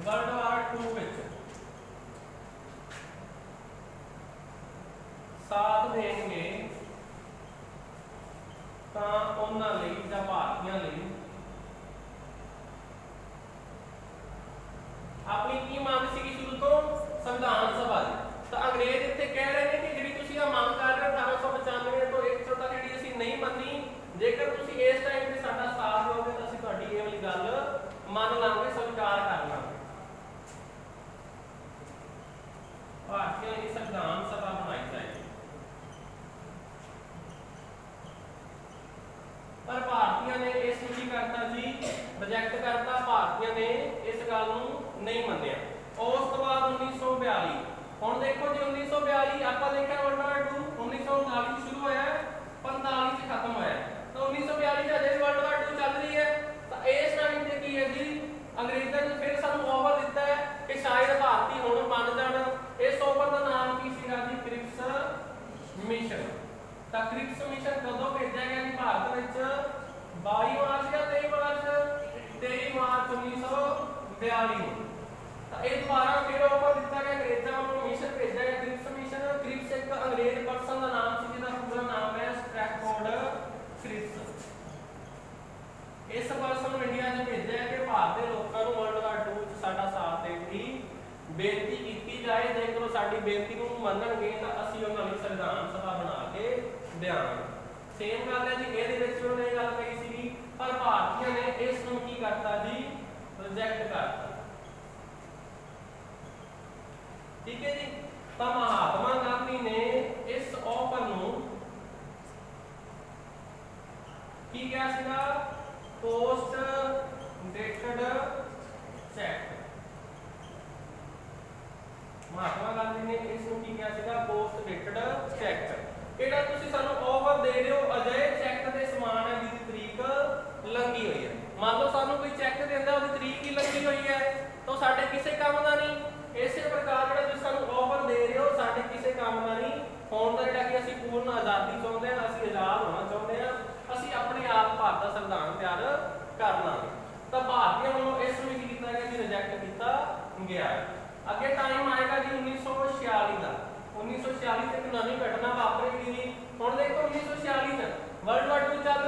ਵਰਲਡ ਵਾਰ 2 ਵਿੱਚ ਸਾਥ ਦੇਣਗੇ ਤਾਂ ਉਹਨਾਂ ਲਈ ਜਾਂ ਭਾਰਤੀਆਂ ਲਈ ਆਪਣੀ ਕੀ ਮੰਗ ਸੀਗੀ ਸ਼ੁਰੂ ਤੋਂ? ਸੰਵਿਧਾਨ ਸਭਾ ਦੀ। ਤਾਂ ਅੰਗਰੇਜ਼ ਇੱਥੇ ਕਹਿ ਰਹੇ ਨੇ ਕਿ ਜਿਹੜੀ ਤੁਸੀਂ ਆ ਮੰਗ ਕਰ ਰਹੇ ਹੋ 1895 ਤੋਂ 100 ਤੱਕ ਜਿਹੜੀ ਅਸੀਂ ਨਹੀਂ ਮੰਨੀ, ਜੇਕਰ ਤੁਸੀਂ ਇਸ ਟਾਈਮ ਤੇ ਸਾਡਾ ਸਾਥ ਦਿਓਗੇ ਤਾਂ ਅਸੀਂ ਤੁਹਾਡੀ ਇਹ ਵਾਲੀ ਗੱਲ ਮੰਨ ਲਾਂਗੇ, ਸਵੀਕਾਰ ਕਰ ਲਾਂਗੇ। ਭਾਰਤੀਆਂ ਦੀ ਸੰਵਿਧਾਨ ਸਭਾ ਬਣਾਈ ਜਾਏਗੀ। ਪਰ ਭਾਰਤੀਆਂ ਨੇ ਇਸ ਨੂੰ ਕੀ ਕਰਤਾ ਜੀ? ਰਿਜੈਕਟ ਕਰਤਾ। ਭਾਰਤੀਆਂ ਨੇ ਇਸ ਗੱਲ ਨੂੰ ਨਹੀਂ ਮੰਨਿਆ। ਉਸ ਤੋਂ ਬਾਅਦ 1942। ਹੁਣ ਦੇਖੋ ਜੀ 1942 ਆਪਾਂ ਦੇਖਿਆ ਵਰਲਡ ਵਾਰ 2 1939 ਸ਼ੁਰੂ ਹੋਇਆ, 45 ਚ ਖਤਮ ਹੋਇਆ। ਤਾਂ 1942 ਚ ਅਜੇ ਵਰਲਡ ਵਾਰ 2 ਚੱਲ ਰਹੀ ਹੈ। ਤਾਂ ਇਸ ਟਾਈਮ ਤੇ ਕੀ ਹੈ ਜੀ, ਅੰਗਰੇਜ਼ਾਂ ਨੇ ਫਿਰ ਸਾਨੂੰ ਆਫਰ ਦਿੱਤਾ ਹੈ ਕਿ ਸ਼ਾਇਦ ਭਾਰਤੀ ਹੁਣ ਮੰਨ ਜਾਣ। ਇਸ ਆਫਰ ਦਾ ਨਾਮ ਕੀ ਸੀਗਾ ਜੀ? Cripps mission. ਤਾਂ ਕ੍ਰਿਪਸ ਮਿਸ਼ਨ ਕਦੋਂ ਭੇਜਿਆ ਗਿਆ ਜੀ ਭਾਰਤ ਵਿੱਚ? 22 ਮਾਰਚ ਜਾਂ 23 ਮਾਰਚ? 23 ਮਾਰਚ 1942 ਨੂੰ। ਤਾਂ ਇਹ ਦੁਬਾਰਾ ਫਿਰ ਆਫਰ ਦਿੱਤਾ ਗਿਆ ਅੰਗਰੇਜ਼ਾਂ ਵੱਲੋਂ, ਮਿਸ਼ਨ ਭੇਜਿਆ ਗਿਆ ਕ੍ਰਿਪਸ ਮਿਸ਼ਨ। ਕ੍ਰਿਪਸ ਇੱਕ ਅੰਗਰੇਜ਼ ਪਰਸਨ ਦਾ ਨਾਮ ਸੀ ਜਿਹਦਾ ਪੂਰਾ ਨਾਮ ਹੈ ਸਟ੍ਰੈਟਫੋਰਡ ਕ੍ਰਿਪਸ। ਇਸ ਪਰਸਨ ਨੂੰ ਇੰਡੀਆ 'ਚ ਭੇਜਿਆ ਕਿ ਭਾਰਤ ਦੇ ਲੋਕਾਂ ਨੂੰ ਵਰਲਡ ਵਾਰ 2 ਚ ਸਾਡਾ ਸਾਥ ਦੇਣ ਦੀ ਬੇਨਤੀ ਕੀਤੀ ਜਾਏ। ਜੇਕਰ ਉਹ ਸਾਡੀ ਬੇਨਤੀ ਨੂੰ ਮੰਨਣਗੇ ਤਾਂ ਅਸੀਂ ਉਹਨਾਂ ਲਈ ਸੰਵਿਧਾਨ ਸਭਾ ਬਣਾ ਕੇ ਦਿਆਂਗੇ। ਸੇਮ ਗੱਲ ਹੈ ਜੀ ਇਹਦੇ ਵਿੱਚ ਉਹਨੇ ਇਹ ਗੱਲ ਕਹੀ ਸੀਗੀ, ਪਰ ਭਾਰਤੀਆਂ ਨੇ ਇਸ ਨੂੰ ਕੀ ਕਰਤਾ ਜੀ? ਰਿਜੈਕਟ ਕਰਤਾ। ਠੀਕ ਹੈ ਜੀ। ਤਾਂ ਮਹਾਤਮਾ ਗਾਂਧੀ ਨੇ ਇਸ ਆਫਰ ਨੂੰ ਕੀ ਕਿਹਾ ਸੀਗਾ? Post dated check. Mahatma Gandhi ਨੇ ਇਸ ਨੂੰ ਕੀ ਕਿਹਾ ਸੀਗਾ? Post dated check. ਕਿਹੜਾ ਤੁਸੀਂ ਸਾਨੂੰ ਆਫਰ ਦੇ ਰਹੇ ਹੋ, ਅਜਿਹੇ ਚੈੱਕ ਦੇ ਸਮਾਨ ਹੈ ਜਿਹਦੀ ਤਰੀਕ ਲੰਘੀ ਹੋਈ ਹੈ। ਮੰਨ ਲਓ ਸਾਨੂੰ ਕੋਈ ਚੈੱਕ ਦਿੰਦਾ ਉਹਦੀ ਤਰੀਕ ਹੀ ਲੰਘੀ ਹੋਈ ਹੈ ਤਾਂ ਸਾਡੇ ਕਿਸੇ ਕੰਮ ਦਾ ਨਹੀਂ। ਇਸੇ ਪ੍ਰਕਾਰ ਜਿਹੜਾ ਤੁਸੀਂ ਸਾਨੂੰ ਆਫਰ ਦੇ ਰਹੇ ਹੋ ਸਾਡੇ ਕਿਸੇ ਕੰਮ ਦਾ ਨਹੀਂ। ਹੁਣ ਦਾ ਜਿਹੜਾ ਕਿ ਅਸੀਂ ਪੂਰਨ ਆਜ਼ਾਦੀ ਚਾਹੁੰਦੇ ਹਾਂ, ਅਸੀਂ ਆਜ਼ਾਦ ਹੋਣਾ ਚਾਹੁੰਦੇ ਹਾਂ, ਅਸੀਂ ਆਪਣੇ ਆਪ ਭਾਰਤ ਦਾ ਸੰਵਿਧਾਨ ਤਿਆਰ ਕਰਨਾ। ਤਾਂ ਭਾਰਤੀਆਂ ਵੱਲੋਂ ਇਸ ਨੂੰ ਕੀ ਕੀਤਾ ਗਿਆ ਜੀ? ਰਿਜੈਕਟ ਕੀਤਾ ਗਿਆ। ਅੱਗੇ ਟਾਈਮ ਆਏਗਾ ਜੀ 1946 ਦਾ। 1946 ਤੇ ਇੱਕ ਨਵੀਂ ਘਟਨਾ ਵਾਪਰੇਗੀ ਜੀ। ਹੁਣ ਦੇਖੋ 1946 ਚ ਵਰਲਡ ਵਾਰ 2 ਚੱਲ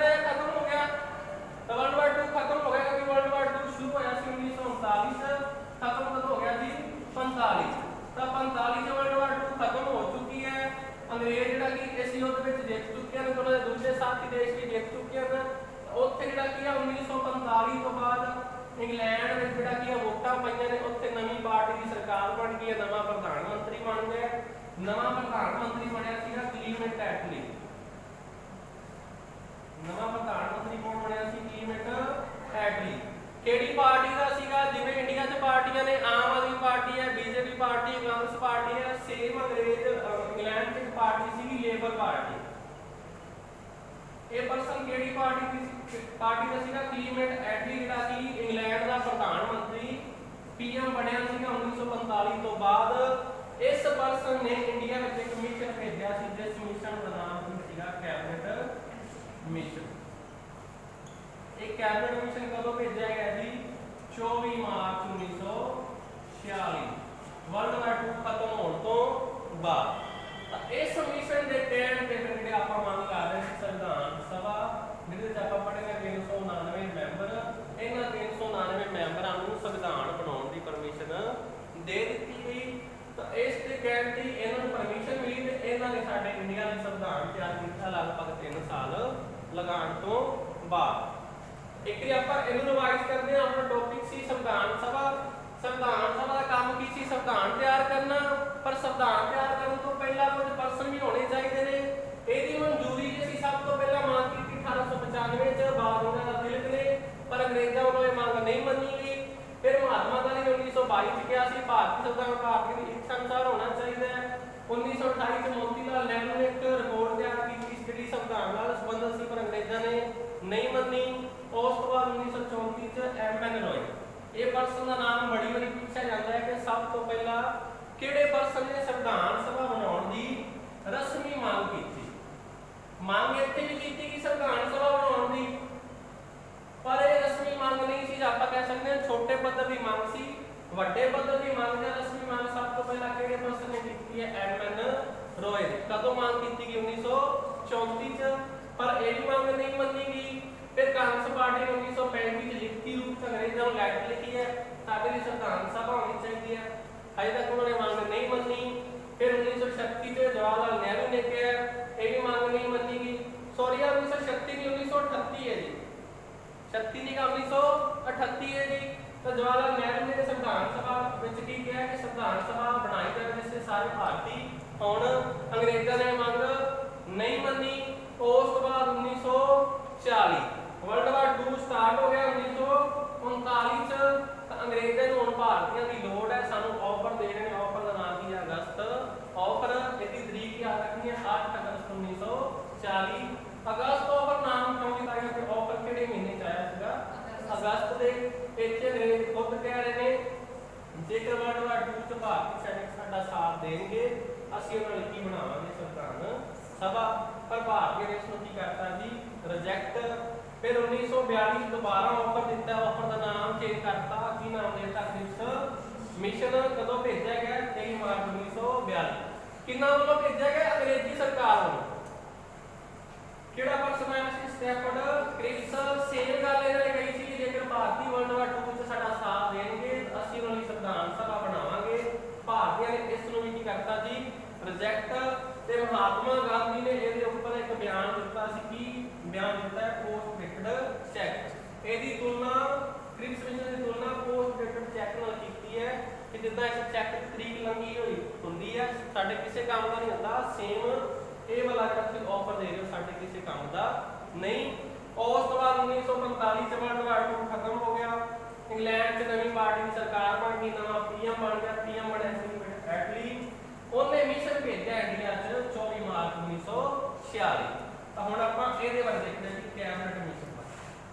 ਕਿ ਉਹਨਾਂ ਦੇ ਦੂਜੇ ਸਾਥੀ ਦੇਸ਼ ਵੀ ਜਿੱਤ ਚੁੱਕੇ ਹਨ। ਉੱਥੇ ਜਿਹੜਾ ਕੀ ਆ 1945 ਤੋਂ ਬਾਅਦ ਇੰਗਲੈਂਡ ਵਿੱਚ ਜਿਹੜਾ ਕੀ ਆ ਵੋਟਾਂ ਪਈਆਂ ਨੇ, ਉੱਥੇ ਨਵੀਂ ਪਾਰਟੀ ਦੀ ਸਰਕਾਰ ਬਣ ਗਈ ਹੈ, ਨਵਾਂ ਪ੍ਰਧਾਨ ਮੰਤਰੀ ਬਣ ਗਿਆ। ਨਵਾਂ ਪ੍ਰਧਾਨ ਮੰਤਰੀ ਬਣਿਆ ਸੀਗਾ ਕਲੀਮੈਂਟ ਐਟਲੀ। ਨਵਾਂ ਪ੍ਰਧਾਨ ਮੰਤਰੀ ਕੌਣ ਬਣਿਆ ਸੀ? ਕਲੀਮੈਂਟ ਐਟਲੀ। ਕਿਹੜੀ ਪਾਰਟੀ ਦਾ ਸੀਗਾ? ਜਿਵੇਂ ਇੰਡੀਆ 'ਚ ਪਾਰਟੀਆਂ ਨੇ, ਆਮ ਆਦਮੀ ਪਾਰਟੀ ਹੈ, ਬੀਜੇਪੀ ਪਾਰਟੀ, ਕਾਂਗਰਸ ਪਾਰਟੀ ਹੈ, ਸੇਮ ਅੰਗਰੇਜ਼ ਇੰਗਲੈਂਡ 'ਚ ਪਾਰਟੀ ਸੀਗੀ ਲੇਬਰ ਪਾਰਟੀ। ਇਹ ਪਰਸਨ ਕਿਹੜੀ ਪਾਰਟੀ ਦਾ ਸੀਗਾ? ਕਲੀਮੈਂਟ ਐਟਲੀ ਜਿਹੜਾ ਸੀ ਇੰਗਲੈਂਡ ਦਾ ਪ੍ਰਧਾਨ ਮੰਤਰੀ ਪੀਐਮ ਬਣਿਆ ਸੀਗਾ 1945 ਤੋਂ ਬਾਅਦ। ਇਸ ਪਰਸਨ ਨੇ ਇੰਡੀਆ ਵਿੱਚ ਇੱਕ ਮਿਸ਼ਨ ਭੇਜਿਆ ਸੀ, ਜਿਸ ਮਿਸ਼ਨ ਦਾ ਨਾਮ ਸੀਗਾ ਕੈਬਨਿਟ ਮਿਸ਼ਨ। ਇਹ ਕੈਬਨਿਟ ਮਿਸ਼ਨ ਕਦੋਂ ਭੇਜਿਆ ਗਿਆ ਜੀ? 24 ਮਾਰਚ 1946, ਵਰਲਡ ਵਾਰ 2 ਖਤਮ ਹੋਣ ਤੋਂ ਬਾਅਦ। ਤਾਂ ਇਸ ਮਿਸ਼ਨ ਦੇ ਟਾਈਮ ਤੇ ਜਿਹੜੇ ਆਪਾਂ ਮੰਗ ਕਰ ਰਹੇ ਸੀ ਸੰਵਿਧਾਨ ਸਭਾ, ਜਿਹਦੇ ਵਿੱਚ ਆਪਾਂ ਪੜ੍ਹੇ 399 ਮੈਂਬਰ, ਇਹਨਾਂ 399 ਮੈਂਬਰਾਂ ਨੂੰ ਸੰਵਿਧਾਨ ਬਣਾਉਣ ਦੀ ਪਰਮਿਸ਼ਨ ਦੇ ਦਿੱਤੀ ਗਈ। ਤਾਂ ਇਸ ਦੇ ਕਹਿਣ ਤੇ ਇਹਨਾਂ ਨੂੰ ਪਰਮਿਸ਼ਨ ਮਿਲੀ ਤੇ ਇਹਨਾਂ ਨੇ ਸਾਡੇ ਇੰਡੀਆ ਦੇ ਸੰਵਿਧਾਨ ਤਿਆਰ ਕੀਤਾ ਲਗਭਗ 3 ਸਾਲ ਲਗਾਉਣ ਤੋਂ ਬਾਅਦ। ਇੱਕ ਵਾਰੀ ਆਪਾਂ ਇਹਨੂੰ ਰਿਵਾਈਜ਼ ਕਰਦੇ ਹਾਂ। ਆਪਣਾ ਟੌਪਿਕ ਸੀ ਸੰਵਿਧਾਨ ਸਭਾ। ਸੰਵਿਧਾਨ ਸਭਾ ਦਾ ਕੰਮ ਕੀ ਸੀ? ਸੰਵਿਧਾਨ ਤਿਆਰ ਕਰਨਾ। ਪਰ ਸੰਵਿਧਾਨ ਤਿਆਰ ਕਰਨ ਤੋਂ ਪਹਿਲਾਂ ਕੁਝ ਪਰਸਨ ਵੀ ਹੋਣੇ ਚਾਹੀਦੇ ਨੇ। ਇਹਦੀ ਮਨਜ਼ੂਰੀ ਜੀ ਅਸੀਂ ਸਭ ਤੋਂ ਪਹਿਲਾਂ ਮੰਗ ਕੀਤੀ 1895 ਚ, ਬਾਅਦ ਉਹਨਾਂ ਦਾ ਤਿਲਕ ਨੇ, ਪਰ ਅੰਗਰੇਜ਼ਾਂ ਵੱਲੋਂ ਇਹ ਮੰਗ ਨਹੀਂ ਮੰਨੀ ਗਈ। ਫਿਰ ਮਹਾਤਮਾ ਗਾਂਧੀ ਨੇ 1922 ਚ ਕਿਹਾ ਸੀ ਭਾਰਤੀ ਸੰਵਿਧਾਨ ਭਾਰਤੀ ਦੀ ਇੱਛਾ ਅਨੁਸਾਰ ਹੋਣਾ ਚਾਹੀਦਾ ਹੈ। 1928 ਚ ਮੋਤੀ ਲਾਲ ਨਹਿਰੂ ਨੇ ਇੱਕ ਰਿਪੋਰਟ ਤਿਆਰ ਕੀਤੀ ਜਿਹੜੀ ਸੰਵਿਧਾਨ ਨਾਲ ਸੰਬੰਧਿਤ ਸੀ, ਪਰ ਅੰਗਰੇਜ਼ਾਂ ਨੇ ਨਹੀਂ ਮੰਨੀ। ਉਸ ਤੋਂ ਬਾਅਦ 1934 ਚ ਐਮ.ਐਨ. ਰॉय, ਇਹ ਪਰਸਨ ਦਾ ਨਾਮ ਬੜੀ ਵਾਰੀ ਪੁੱਛਿਆ ਜਾਂਦਾ ਹੈ ਕਿ ਸਭ ਤੋਂ ਪਹਿਲਾਂ ਕਿਹੜੇ ਪਰਸਨ ਨੇ ਸੰਵਿਧਾਨ ਸਭਾ ਬਣਾਉਣ ਦੀ ਰਸਮੀ ਮੰਗ ਕੀਤੀ। ਮੰਗ ਇੱਥੇ ਵੀ ਕੀਤੀ ਕਿ ਸੰਵਿਧਾਨ ਸਭਾ ਬਣਾਉਣ ਦੀ, ਪਰ ਇਹ ਰਸਮੀ ਮੰਗ ਨਹੀਂ ਸੀ। ਆਪਾਂ ਕਹਿ ਸਕਦੇ ਹਾਂ ਛੋਟੇ ਪੱਧਰ ਦੀ ਮੰਗ ਸੀ। ਵੱਡੇ ਪੱਧਰ ਦੀ ਮੰਗ ਜਾਂ ਰਸਮੀ ਮੰਗ ਸਭ ਤੋਂ ਪਹਿਲਾਂ ਕਿਹੜੇ ਪਰਸਨ ਨੇ ਕੀਤੀ ਹੈ? ਐਮ.ਐਨ. ਰॉय ਨੇ। ਕਦੋਂ ਮੰਗ ਕੀਤੀ ਗਈ? 1934 ਚ, ਪਰ ਇਹ ਵੀ ਮੰਗ ਨਹੀਂ ਮੰਨੀ ਗਈ। ਫਿਰ ਕਾਂਗਰਸ ਪਾਰਟੀ ਨੇ 1935 ਚ ਲਿਖਤੀ ਰੂਪ ਚ ਅੰਗਰੇਜ਼ਾਂ ਨੂੰ ਲੈਟਰ ਲਿਖੀ ਹੈ ਸਾਡੇ ਲਈ ਸੰਵਿਧਾਨ ਸਭਾ ਹੋਣੀ ਚਾਹੀਦੀ ਹੈ। ਅਜੇ ਤੱਕ ਉਹਨਾਂ ਨੇ ਮੰਗ ਨਹੀਂ ਮੰਨੀ। ਫਿਰ 1936 ਚ ਜਵਾਹਰ ਲਾਲ ਨਹਿਰੂ ਨੇ ਕਿਹਾ, ਇਹ ਵੀ ਮੰਗ ਨਹੀਂ ਮੰਨੀ ਗਈ। ਸੌਰੀ 1936 ਨਹੀਂ 1938 ਹੈ ਜੀ, 36 ਨਹੀਂ 1938 ਹੈ ਜੀ। ਤਾਂ ਜਵਾਹਰ ਲਾਲ ਨਹਿਰੂ ਨੇ ਸੰਵਿਧਾਨ ਸਭਾ ਵਿੱਚ ਕੀ ਕਿਹਾ ਕਿ ਸੰਵਿਧਾਨ ਸਭਾ ਬਣਾਈ ਜਾਵੇ ਜਿਸ ਦੇ ਸਾਰੇ ਭਾਰਤੀ ਹੋਣ। ਅੰਗਰੇਜ਼ਾਂ ਨੇ ਮੰਗ ਨਹੀਂ ਮੰਨੀ। ਉਸ ਤੋਂ ਬਾਅਦ 1940 ਵਰਲਡ ਵਾਰ 2 ਸਟਾਰਟ ਹੋ ਗਿਆ 1939 ਚ। ਤਾਂ ਅੰਗਰੇਜ਼ਾਂ ਨੂੰ ਹੁਣ ਭਾਰਤੀਆਂ ਦੀ ਲੋੜ ਹੈ, ਸਾਨੂੰ ਆਫਰ ਦੇ ਰਹੇ ਨੇ। ਆਫਰ ਦਾ ਨਾਮ ਕੀ ਹੈ? ਅਗਸਤ ਆਫਰ। ਇਹਦੀ ਤਰੀਕ ਯਾਦ ਰੱਖਣੀ ਹੈ 8 ਅਗਸਤ 1940। ਅਗਸਤ ਆਫਰ ਨਾਮ ਕਿਉਂ ਦਿੱਤਾ ਗਿਆ? ਕਿ ਆਫਰ ਕਿਹੜੇ ਮਹੀਨੇ ਚ ਆਇਆ ਸੀਗਾ? ਅਗਸਤ ਦੇ ਵਿੱਚ। ਅੰਗਰੇਜ਼ ਖੁਦ ਕਹਿ ਰਹੇ ਨੇ ਜੇਕਰ ਵਰਲਡ ਵਾਰ 2 ਚ ਭਾਰਤੀ ਸੈਨਿਕ ਸਾਡਾ ਸਾਥ ਦੇਣਗੇ ਅਸੀਂ ਉਹਨਾਂ ਲਈ ਕੀ ਬਣਾਵਾਂਗੇ? ਸੰਵਿਧਾਨ ਸਭਾ। ਪਰ ਭਾਰਤੀ ਨੇ ਇਸ ਨੂੰ ਕੀ ਕਰਤਾ ਜੀ? ਰਿਜੈਕਟ। ਫਿਰ 1942 ਚ ਦੁਬਾਰਾ ਆਫਰ ਦਿੱਤਾ। ਆਫਰ ਦਾ ਨਾਮ ਚੇਂਜ ਕਰਤਾ। ਕੀ ਨਾਮ ਦਿੱਤਾ? Cripps mission. ਕਦੋਂ ਭੇਜਿਆ ਗਿਆ? 23 ਮਾਰਚ 1942। ਕਿੰਨਾ ਵੱਲੋਂ ਭੇਜਿਆ ਗਿਆ? ਅੰਗਰੇਜ਼ੀ ਸਰਕਾਰ ਵੱਲੋਂ। ਕਿਹੜਾ ਪਰਸਨ ਆਇਆ ਸੀ? ਸਟੈਫਰਡ ਕ੍ਰਿਪਸ। ਸੇਮ ਗੱਲ ਇਹਨਾਂ ਨੇ ਕਹੀ ਸੀ ਜੇਕਰ ਭਾਰਤੀ ਵਰਲਡ ਵਾਰ 2 ਚ ਸਾਡਾ ਸਾਥ ਦੇਣਗੇ ਅਸੀਂ ਉਹਨਾਂ ਲਈ ਸੰਵਿਧਾਨ ਸਭਾ ਬਣਾਵਾਂਗੇ। ਭਾਰਤੀਆਂ ਨੇ ਇਸ ਨੂੰ ਵੀ ਕੀ ਕਰਤਾ ਜੀ? ਰਿਜੈਕਟ। ਤੇ ਮਹਾਤਮਾ ਗਾਂਧੀ ਨੇ ਇਹਦੇ ਉੱਪਰ ਇੱਕ ਬਿਆਨ ਦਿੱਤਾ ਸੀ। ਕੀ ਬਿਆਨ ਦਿੱਤਾ ਹੈ? Post dated check. ਇਹਦੀ ਤੁਲਨਾ ਕ੍ਰਿਪਸ ਮਿਸ਼ਨ ਦੀ ਤੁਲਨਾ ਪੋਸਟ ਡੇਟਡ ਚੈੱਕ ਨਾਲ ਕੀਤੀ ਹੈ ਕਿ ਜਿੱਦਾਂ ਇਸ ਚੈੱਕ ਦੀ ਤਰੀਕ ਲੰਘੀ ਹੋਈ ਹੁੰਦੀ ਹੈ, ਸਾਡੇ ਕਿਸੇ ਕੰਮ ਦਾ ਨਹੀਂ ਹੁੰਦਾ। ਸੇਮ ਇਹ ਵਾਲਾ ਜਿਹੜਾ ਤੁਸੀਂ ਆਫਰ ਦੇ ਰਹੇ ਹੋ ਸਾਡੇ ਕਿਸੇ ਕੰਮ ਦਾ ਨਹੀਂ। ਉਸ ਤੋਂ ਬਾਅਦ 1945 ਚ ਵਰਲਡ ਵਾਰ 2 ਖਤਮ ਹੋ ਗਿਆ। ਇੰਗਲੈਂਡ 'ਚ ਨਵੀਂ ਪਾਰਟੀ ਦੀ ਸਰਕਾਰ ਬਣ ਗਈ, ਨਵਾਂ ਪੀਐਮ ਬਣ ਗਿਆ। ਪੀਐਮ ਬਣਿਆ ਸੀ ਐਟਲੀ। ਉਹਨੇ ਮਿਸ਼ਨ ਭੇਜਿਆ ਇੰਡੀਆ 'ਚ 24 ਮਾਰਚ 1946। ਤਾਂ ਹੁਣ ਆਪਾਂ ਇਹਦੇ ਬਾਰੇ ਦੇਖਦੇ ਹਾਂ ਕਿ ਕੈਬਨਿਟ ਮਿਸ਼ਨ ਬਾਰੇ।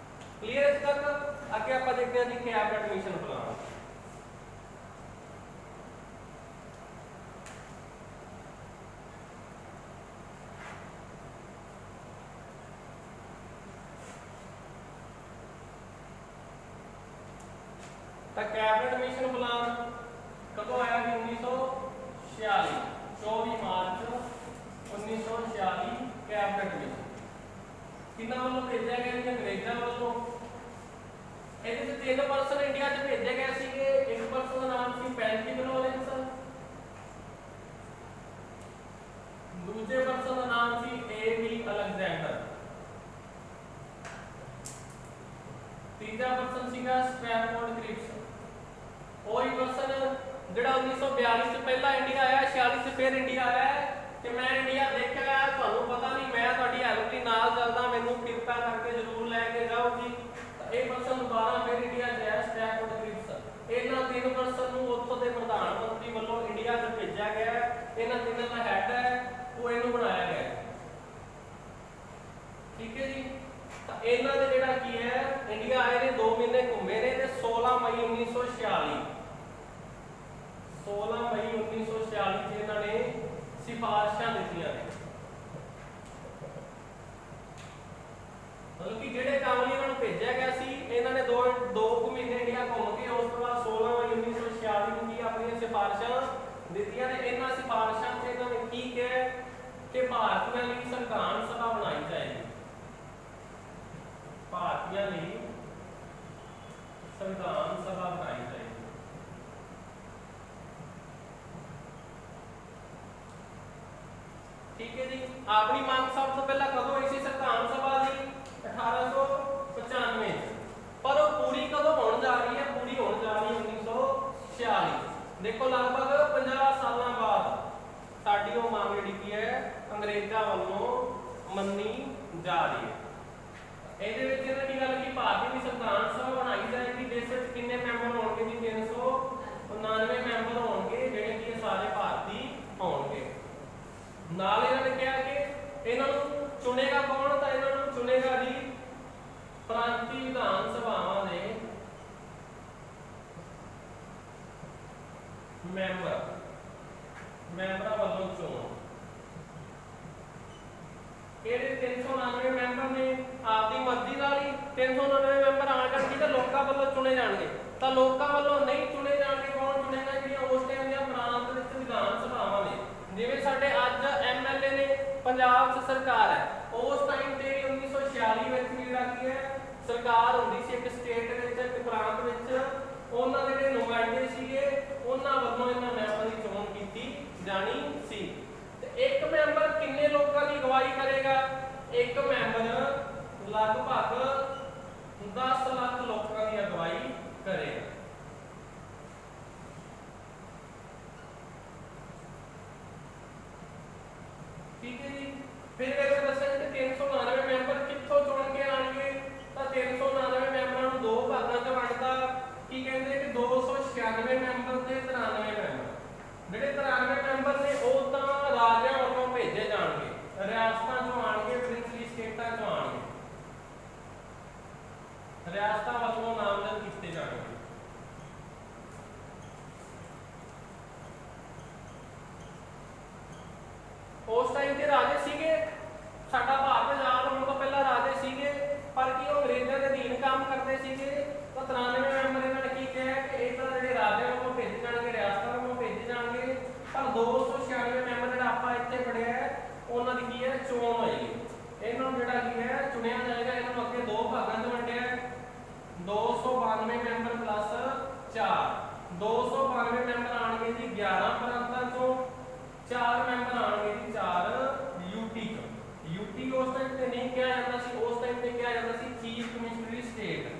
ਕਲੀਅਰ ਇਸ ਤੱਕ? ਅੱਗੇ ਆਪਾਂ ਦੇਖਦੇ ਹਾਂ ਜੀ ਕੈਬਨਿਟ ਮਿਸ਼ਨ ਪਲਾਨ। ਤਾਂ ਕੈਬਨਿਟ ਮਿਸ਼ਨ ਪਲਾਨ ਕਦੋਂ ਆਇਆ ਜੀ? 1946, 24 ਮਾਰਚ 1946 ਕੈਬਨਿਟ ਮਿਸ਼ਨ। ਕਿੰਨਾ ਵੱਲੋਂ ਭੇਜਿਆ ਗਿਆ ਜੀ? ਅੰਗਰੇਜ਼ਾਂ ਵੱਲੋਂ। ਇਹਦੇ ਵਿੱਚ 3 ਪਰਸਨ ਇੰਡੀਆ 'ਚ ਭੇਜੇ ਗਏ ਸੀਗੇ। ਇੱਕ ਪਰਸਨ ਦਾ ਨਾਮ ਸੀ ਪੈਟਰਿਕ ਲੋਰੈਂਸ, ਦੂਜੇ ਪਰਸਨ ਦਾ ਨਾਮ ਸੀ ਏ.ਬੀ. ਅਲੈਗਜ਼ੈਂਡਰ। ਤੀਜਾ ਪਰਸਨ ਸੀਗਾ ਸਟ੍ਰੈਫੋਰਡ ਕ੍ਰਿਪਸ। ਉਹੀ ਪਰਸਨ ਜਿਹੜਾ 1942 ਚ ਪਹਿਲਾਂ ਇੰਡੀਆ ਆਇਆ, 46 ਚ ਫਿਰ ਇੰਡੀਆ ਆਇਆ ਤੇ ਮੈਂ ਇੰਡੀਆ ਦੇਖਿਆ। ਤੁਹਾਨੂੰ ਪਤਾ ਨਹੀਂ, ਮੈਂ ਤੁਹਾਡੀ ਹੈਲਪ ਦੀ ਨਾਲ ਚੱਲਦਾ, ਮੈਨੂੰ ਕਿਰਪਾ ਕਰਕੇ ਜ਼ਰੂਰ ਲੈ ਕੇ ਜਾਓ ਜੀ। ਇਹ ਪਰਸਨ ਦੁਬਾਰਾ ਫਿਰ ਇੰਡੀਆ ਆਇਆ, ਸਟ੍ਰੈਫੋਰਡ ਕ੍ਰਿਪਸ। ਇਹਨਾਂ ਤਿੰਨ ਪਰਸਨ ਨੂੰ ਉੱਥੋਂ ਦੇ ਪ੍ਰਧਾਨ ਮੰਤਰੀ ਵੱਲੋਂ ਇੰਡੀਆ 'ਚ ਭੇਜਿਆ ਗਿਆ। ਇਹਨਾਂ ਤਿੰਨਾਂ ਦਾ ਹੈਡ ਹੈ ਉਹ ਇਹਨੂੰ ਬਣਾਇਆ ਗਿਆ। ਠੀਕ ਹੈ ਜੀ। ਤਾਂ ਇਹਨਾਂ ਦੇ ਜਿਹੜਾ ਕੀ ਹੈ, ਇੰਡੀਆ ਆਏ ਨੇ 2 ਮਹੀਨੇ ਘੁੰਮੇ ਨੇ ਤੇ 16 ਮਈ 1946 ਚ ਇਹਨਾਂ ਨੇ ਸਿਫਾਰਿਸ਼ਾਂ ਦਿੱਤੀਆਂ ਨੇ। ਮਤਲਬ ਕਿ ਜਿਹੜੇ ਕੰਮ ਲਈ ਇਹਨਾਂ ਨੂੰ ਭੇਜਿਆ ਗਿਆ ਸੀ, ਇਹਨਾਂ ਨੇ 2 ਮਹੀਨੇ ਇੰਡੀਆ ਘੁੰਮ ਕੇ ਉਸ ਤੋਂ ਬਾਅਦ 16 ਮਈ 1946 ਨੂੰ ਕੀ ਆਪਣੀਆਂ ਸਿਫਾਰਿਸ਼ਾਂ ਦਿੱਤੀਆਂ ਨੇ। ਇਹਨਾਂ ਸਿਫਾਰਿਸ਼ਾਂ 'ਚ ਇਹਨਾਂ ਨੇ ਕੀ ਕਿਹਾ ਕਿ ਭਾਰਤੀਆਂ ਲਈ ਸੰਵਿਧਾਨ ਸਭਾ ਬਣਾਈ ਜਾਏਗੀ। ਭਾਰਤੀਆਂ ਲਈ ਸੰਵਿਧਾਨ ਸਭਾ ਬਣਾਈ ਜਾਏਗੀ। ਠੀਕ ਹੈ ਜੀ। ਆਪਣੀ ਮੰਗ ਸਭ ਤੋਂ ਪਹਿਲਾਂ ਕਦੋਂ ਹੋਈ ਸੀ ਸੰਵਿਧਾਨ ਸਭਾ ਦੀ? 1895 ਪਰ ਉਹ ਪੂਰੀ ਕਦੋਂ ਹੋਣ ਜਾ ਰਹੀ ਹੈ? ਪੂਰੀ ਹੋਣ ਜਾ ਰਹੀ ਹੈ 1946। ਦੇਖੋ ਲਗਭਗ 50 ਸਾਲਾਂ ਬਾਅਦ ਸਾਡੀ ਉਹ ਮੰਗ ਜਿਹੜੀ ਕੀ ਹੈ ਅੰਗਰੇਜ਼ਾਂ ਵੱਲੋਂ ਮੰਨੀ ਜਾ ਰਹੀ ਹੈ। ਇਹਦੇ ਵਿੱਚ ਇਹਨਾਂ ਦੀ ਗੱਲ ਕੀ ਭਾਰਤੀ ਦੀ ਸੰਵਿਧਾਨ ਸਭਾ ਬਣਾਈ ਜਾਏਗੀ, ਜਿਸ ਵਿੱਚ ਕਿੰਨੇ ਮੈਂਬਰ ਹੋਣਗੇ ਜੀ? 399 ਮੈਂਬਰ ਹੋਣਗੇ, ਜਿਹੜੇ ਕਿ ਸਾਰੇ ਭਾਰਤੀ ਹੋਣਗੇ। ਨਾਲ ਇਹਨਾਂ ਨੇ ਕਿਹਾ ਕਿ ਇਹਨਾਂ ਨੂੰ ਚੁਣੇਗਾ ਕੌਣ? ਤਾਂ ਇਹਨਾਂ ਨੂੰ ਚੁਣੇਗਾ ਜੀ ਪ੍ਰਾਂਤੀ ਵਿਧਾਨ ਸਭਾਵਾਂ ਦੇ ਮੈਂਬਰਾਂ ਵੱਲੋਂ ਚੋਣ। ਇਹਦੇ 399 ਮੈਂਬਰ ਨੇ ਆਪਦੀ ਮਰਜ਼ੀ ਨਾਲ ਹੀ 399 ਮੈਂਬਰ ਆ ਜਾਣਗੇ ਤਾਂ ਲੋਕਾਂ ਵੱਲੋਂ ਚੁਣੇ ਜਾਣਗੇ। ਤਾਂ ਲੋਕਾਂ ਵੱਲੋਂ ਨਹੀਂ ਚੁਣੇ ਜਾਣਗੇ, ਕੌਣ ਚੁਣੇਗਾ? ਜਿਹੜੀਆਂ ਉਸ ਟਾਈਮ ਦੀਆਂ ਪ੍ਰਾਂਤ ਵਿੱਚ ਵਿਧਾਨ ਸਭਾਵਾਂ ਨੇ। ਜਿਵੇਂ ਸਾਡੇ ਅੱਜ ਐਮਐਲਏ ਨੇ, ਪੰਜਾਬ 'ਚ ਸਰਕਾਰ ਹੈ, ਉਸ ਟਾਈਮ ਤੇ 1946 ਵਿੱਚ ਵੀ ਜਿਹੜਾ ਕੀ ਹੈ ਸਰਕਾਰ ਹੁੰਦੀ ਸੀ ਇੱਕ ਸਟੇਟ ਵਿੱਚ, ਇੱਕ ਪ੍ਰਾਂਤ ਵਿੱਚ। ਉਹਨਾਂ ਦੇ ਜਿਹੜੇ ਨੁਮਾਇੰਦੇ ਸੀਗੇ, ਉਹਨਾਂ ਵੱਲੋਂ ਇਹਨਾਂ ਮੈਂਬਰਾਂ ਦੀ ਚੋਣ ਕੀਤੀ ਜਾਣੀ ਸੀ। ਤੇ ਇੱਕ ਮੈਂਬਰ ਕਿੰਨੇ ਲੋਕਾਂ ਦੀ ਅਗਵਾਈ ਕਰੇਗਾ? ਇੱਕ ਮੈਂਬਰ ਲਗਭਗ 10 ਲੱਖ ਲੋਕਾਂ ਦੀ ਅਗਵਾਈ ਕਰੇਗਾ। ਠੀਕ ਹੈ ਜੀ। ਫਿਰ ਇਹ ਦੱਸਿਆ ਕਿ 399 ਮੈਂਬਰ ਕਿੱਥੋਂ ਚੁਣ ਕੇ ਆਣਗੇ? ਤਾਂ 399 ਮੈਂਬਰਾਂ ਨੂੰ 2 ਭਾਗਾਂ 'ਚ ਵੰਡਦਾ। ਕੀ ਕਹਿੰਦੇ ਕਿ 296 ਮੈਂਬਰ ਤੇ 93 ਮੈਂਬਰ। ਜਿਹੜੇ 93 ਮੈਂਬਰ ਨੇ ਉਹ ਤਾਂ ਰਾਜਿਆਂ ਵੱਲੋਂ ਭੇਜੇ ਜਾਣਗੇ, ਰਿਆਸਤਾਂ 'ਚੋਂ ਆਣਗੇ, ਪ੍ਰਿੰਸਲੀ ਸਟੇਟਾਂ 'ਚੋਂ ਆਣਗੇ, ਰਿਆਸਤਾਂ ਵੱਲੋਂ ਨਾਮਜ਼ਦ ਕੀਤੇ ਜਾਣਗੇ। ਉਸ ਟਾਈਮ ਤੇ ਰਾਜੇ ਸੀਗੇ, ਸਾਡਾ ਭਾਰਤ ਆਜ਼ਾਦ ਹੋਣ ਤੋਂ ਪਹਿਲਾਂ ਰਾਜੇ ਸੀਗੇ, ਪਰ ਕੀ ਉਹ ਅੰਗਰੇਜ਼ਾਂ ਦੇ ਅਧੀਨ ਕੰਮ ਕਰਦੇ ਸੀਗੇ। ਤਾਂ 93 ਮੈਂਬਰ ਇਹਨਾਂ ਨੇ ਕੀ ਕਿਹਾ ਕਿ ਇਹ ਤਾਂ ਜਿਹੜੇ ਰਾਜੇ ਵੱਲੋਂ ਭੇਜੇ ਜਾਣਗੇ, ਰਿਆਸਤਾਂ ਵੱਲੋਂ ਭੇਜੇ ਜਾਣਗੇ, ਪਰ 296 ਮੈਂਬਰ ਜਿਹੜਾ ਆਪਾਂ ਇੱਥੇ ਪੜਿਆ ਹੈ ਉਹਨਾਂ ਦੀ ਕੀ ਹੈ ਚੋਣ ਹੋਏਗੀ। ਇਹਨਾਂ ਨੂੰ ਜਿਹੜਾ ਕੀ ਹੈ ਚੁਣਿਆ ਜਾਏਗਾ। ਇਹਨਾਂ ਨੂੰ ਅੱਗੇ 2 ਭਾਗਾਂ 'ਚ ਵੰਡਿਆ ਹੈ। 292 ਮੈਂਬਰ ਪਲੱਸ 4, 292 ਮੈਂਬਰ ਆਣਗੇ ਜੀ 11 ਪ੍ਰਾਂਤਾਂ 'ਚੋਂ, 4 ਮੈਂਬਰ ਆਣਗੇ ਜੀ 4 ਯੂਟੀ 'ਚੋਂ। ਯੂਟੀ ਉਸ ਟਾਈਮ ਤੇ ਨਹੀਂ ਕਿਹਾ ਜਾਂਦਾ ਸੀ, ਉਸ ਟਾਈਮ ਤੇ ਕਿਹਾ ਜਾਂਦਾ ਸੀ ਚੀਫ ਕਮਿਸ਼ਨਰੀ ਸਟੇਟ।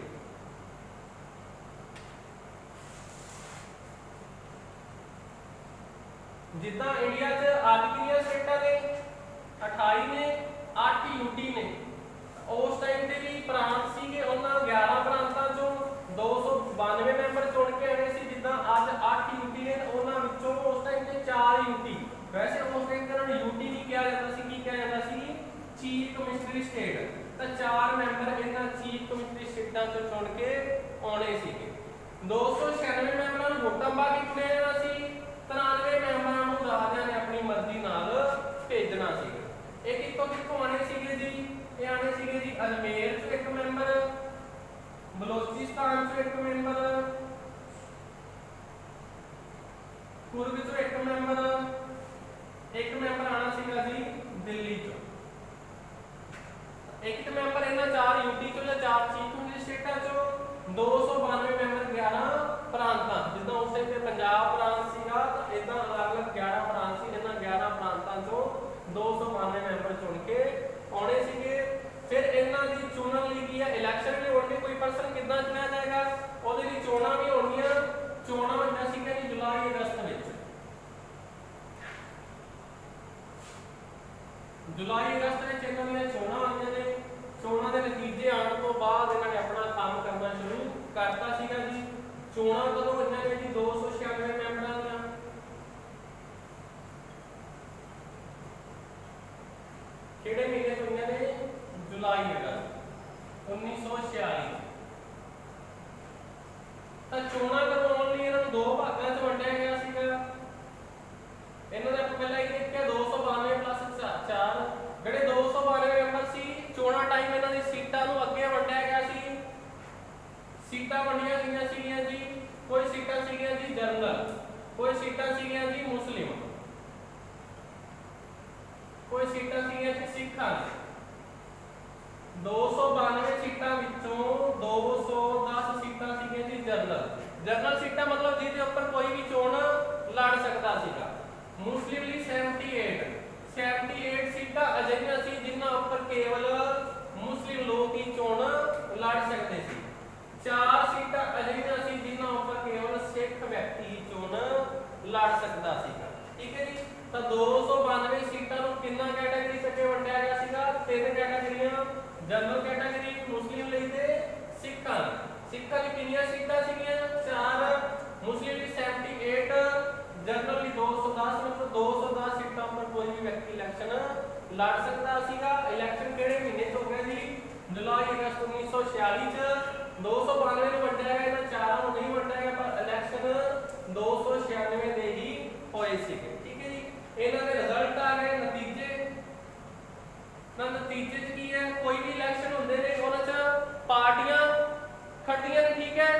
ਜਿੱਦਾਂ ਇੰਡੀਆ 'ਚ ਅੱਜ ਕਿੰਨੀਆਂ ਸਟੇਟਾਂ ਨੇ? 28 ਨੇ, 8 ਯੂਟੀ ਨੇ। ਉਸ ਟਾਈਮ ਤੇ ਵੀ ਪ੍ਰਾਂਤ ਸੀਗੇ, ਉਹਨਾਂ 11 ਪ੍ਰਾਂਤਾਂ 'ਚੋਂ 292 ਮੈਂਬਰ ਚੁਣ ਕੇ ਆਏ ਸੀ। ਜਿੱਦਾਂ ਅੱਜ 8 ਯੂਟੀ ਨੇ, ਉਹਨਾਂ ਵਿੱਚੋਂ ਉਸ ਟਾਈਮ ਤੇ 4 ਯੂਟੀ। ਵੈਸੇ ਉਸ ਟਾਈਮ ਤੇ ਉਹਨਾਂ ਨੂੰ ਯੂਟੀ ਨਹੀਂ ਕਿਹਾ ਜਾਂਦਾ ਸੀ, ਕੀ ਕਿਹਾ ਜਾਂਦਾ ਸੀ? Chief ਕਮਿਸ਼ਨਰੀ state. ਤਾਂ 4 ਮੈਂਬਰ ਇਹਨਾਂ ਚੀਫ ਕਮਿਸ਼ਨਰੀ ਸਟੇਟਾਂ 'ਚੋਂ ਚੁਣ ਕੇ ਆਉਣੇ ਸੀਗੇ। 296 ਮੈਂਬਰਾਂ ਨੂੰ ਵੋਟਾਂ ਪਾ ਕੇ ਚੁਣਿਆ ਜਾਣਾ ਸੀ। 93 ਮੈਂਬਰਾਂ ਨੂੰ ਰਾਜਿਆਂ ਨੇ ਆਪਣੀ ਮਰਜ਼ੀ ਨਾਲ ਭੇਜਣਾ ਸੀਗਾ। ਇਹ ਕਿੱਥੋਂ ਆਣੇ ਸੀਗੇ ਜੀ? ਇਹ ਆਣੇ ਸੀਗੇ ਜੀ ਅਜਮੇਰ 'ਚ 1 ਮੈਂਬਰ, ਬਲੋਚਿਸਤਾਨ 'ਚ 1 ਮੈਂਬਰ, ਕੁਰਗ 'ਚ 1 ਮੈਂਬਰ, 1 ਮੈਂਬਰ ਆਣਾ ਸੀਗਾ ਜੀ ਦਿੱਲੀ 'ਚੋਂ। 1 ਮੈਂਬਰ ਇਹਨਾਂ 4 ਯੂਟੀ 'ਚੋਂ ਜਾਂ 4 ਚੀਫ ਕਮਿਸ਼ਨਰੀ ਸਟੇਟਾਂ 'ਚੋਂ, 292 ਮੈਂਬਰ 11 ਪ੍ਰਾਂਤਾਂ। ਜਿੱਦਾਂ ਉਸ ਟਾਈਮ ਤੇ ਪੰਜਾਬ ਪ੍ਰਾਂਤ ਸੀਗਾ, ਤਾਂ ਇਦਾਂ ਅਲੱਗ-ਅਲੱਗ 11 ਪ੍ਰਾਂਤ ਸੀ। ਇਹਨਾਂ 11 ਪ੍ਰਾਂਤਾਂ 'ਚੋਂ 292 ਮੈਂਬਰ ਚੁਣ ਕੇ ਆਉਣੇ ਸੀਗੇ। ਫਿਰ ਇਹਨਾਂ ਦੀ ਚੁਣਨ ਲਈ ਕੀ ਹੈ ਇਲੈਕਸ਼ਨ ਵੀ ਹੋਣਗੇ। ਕੋਈ ਪਰਸਨ ਕਿੱਦਾਂ जुलाई अगस्त 1946 ਤਾਂ ਚੋਣਾਂ ਕਰਵਾਉਣ ਲਈ ਇਹਨਾਂ ਨੂੰ ਦੋ ਭਾਗਾਂ 'ਚ ਵੰਡਿਆ ਗਿਆ ਸੀਗਾ। ਇਹਨਾਂ ਦਾ ਪਹਿਲਾਂ ਇਹ ਦੇਖਿਆ 292 ਪਲੱਸ 4 ਜਿਹੜੇ 292 ਮੈਂਬਰ ਸੀ ਚੋਣਾਂ ਟਾਈਮ ਇਹਨਾਂ ਦੀ ਸੀਟਾਂ ਨੂੰ ਅੱਗੇ ਵੰਡਿਆ ਗਿਆ ਸੀ। ਸੀਟਾਂ ਵੰਡੀਆਂ ਗਈਆਂ ਸੀਗੀਆਂ ਜੀ, ਕੋਈ ਸੀਟਾਂ ਸੀਗੀਆਂ ਜੀ ਜਨਰਲ, ਕੋਈ ਸੀਟਾਂ ਸੀਗੀਆਂ ਜੀ ਮੁਸਲਿਮ, ਕੋਈ ਸੀਟਾਂ ਸੀਗੀਆਂ ਜੀ ਸਿੱਖਾਂ। 292 ਸੀਟਾਂ ਵਿੱਚੋਂ 210 ਸੀਟਾਂ ਸੀਗੀਆਂ ਜੀ ਜਨਰਲ। ਜਨਰਲ ਸੀਟਾਂ ਮਤਲਬ ਜਿਹਦੇ ਉੱਪਰ ਕੋਈ ਵੀ ਚੋਣ ਲੜ ਸਕਦਾ ਸੀਗਾ। ਮੁਸਲਿਮ ਲਈ 78 ਸੀਟਾਂ ਅਜਿਹੀਆਂ ਸੀ ਜਿਨ੍ਹਾਂ ਉੱਪਰ ਕੇਵਲ ਮੁਸਲਿਮ ਲੋਕ ਹੀ ਚੋਣ ਲੜ ਸਕਦੇ ਸੀ। 4 ਸੀਟਾਂ ਅਜਿਹੀਆਂ ਸੀ ਜਿਨ੍ਹਾਂ ਉੱਪਰ ਕੇਵਲ ਸਿੱਖ ਵਿਅਕਤੀ ਹੀ ਚੋਣ ਲੜ ਸਕਦਾ ਸੀਗਾ। ਠੀਕ ਹੈ ਜੀ। ਤਾਂ 292 ਸੀਟਾਂ ਨੂੰ ਕਿੰਨਾ ਕੈਟਾਗਰੀ ਵਿੱਚ ਵੰਡਿਆ ਗਿਆ ਸੀਗਾ? 3 ਕੈਟਾਗਰੀਆਂ, ਜਨਰਲ ਕੈਟਾਗਰੀ ਮੁਸਲਿਮ ਲਈ ਤੇ ਸਿੱਖਾਂ। ਸਿੱਖਾਂ ਲਈ ਕਿੰਨੀਆਂ ਸੀਟਾਂ ਸੀਗੀਆਂ? 4, ਮੁਸਲਿਮ ਲਈ 78, ਜਨਰਲ ਲਈ 210, ਮਤਲਬ 210 ਸੀਟਾਂ ਉੱਪਰ ਕੋਈ ਵੀ ਵਿਅਕਤੀ ਇਲੈਕਸ਼ਨ ਲੜ ਸਕਦਾ ਸੀਗਾ। ਇਲੈਕਸ਼ਨ ਕਿਹੜੇ ਮਹੀਨੇ 'ਚ ਹੋ ਗਿਆ ਜੀ? ਜੁਲਾਈ ਅਗਸਤ 1946 ਚ। 292 ਨੂੰ ਵੰਡਿਆ ਗਿਆ, ਇਹਨਾਂ ਚਾਰਾਂ ਨੂੰ ਨਹੀਂ ਵੰਡਿਆ ਗਿਆ, ਪਰ ਇਲੈਕਸ਼ਨ 296 ਦੇ ਹੀ ਹੋਏ ਸੀਗੇ। ਠੀਕ ਹੈ ਜੀ। ਇਹਨਾਂ ਦੇ ਰਿਜ਼ਲਟ ਆ ਗਏ, ਨਤੀਜੇ। ਨਾ ਨਤੀਜੇ 'ਚ ਕੀ ਹੈ? ਕੋਈ ਵੀ ਇਲੈਕਸ਼ਨ ਹੁੰਦੇ ਨੇ ਉਹਨਾਂ 'ਚ ਪਾਰਟੀਆਂ ਖੜਦੀਆਂ ਨੇ। ਠੀਕ ਹੈ।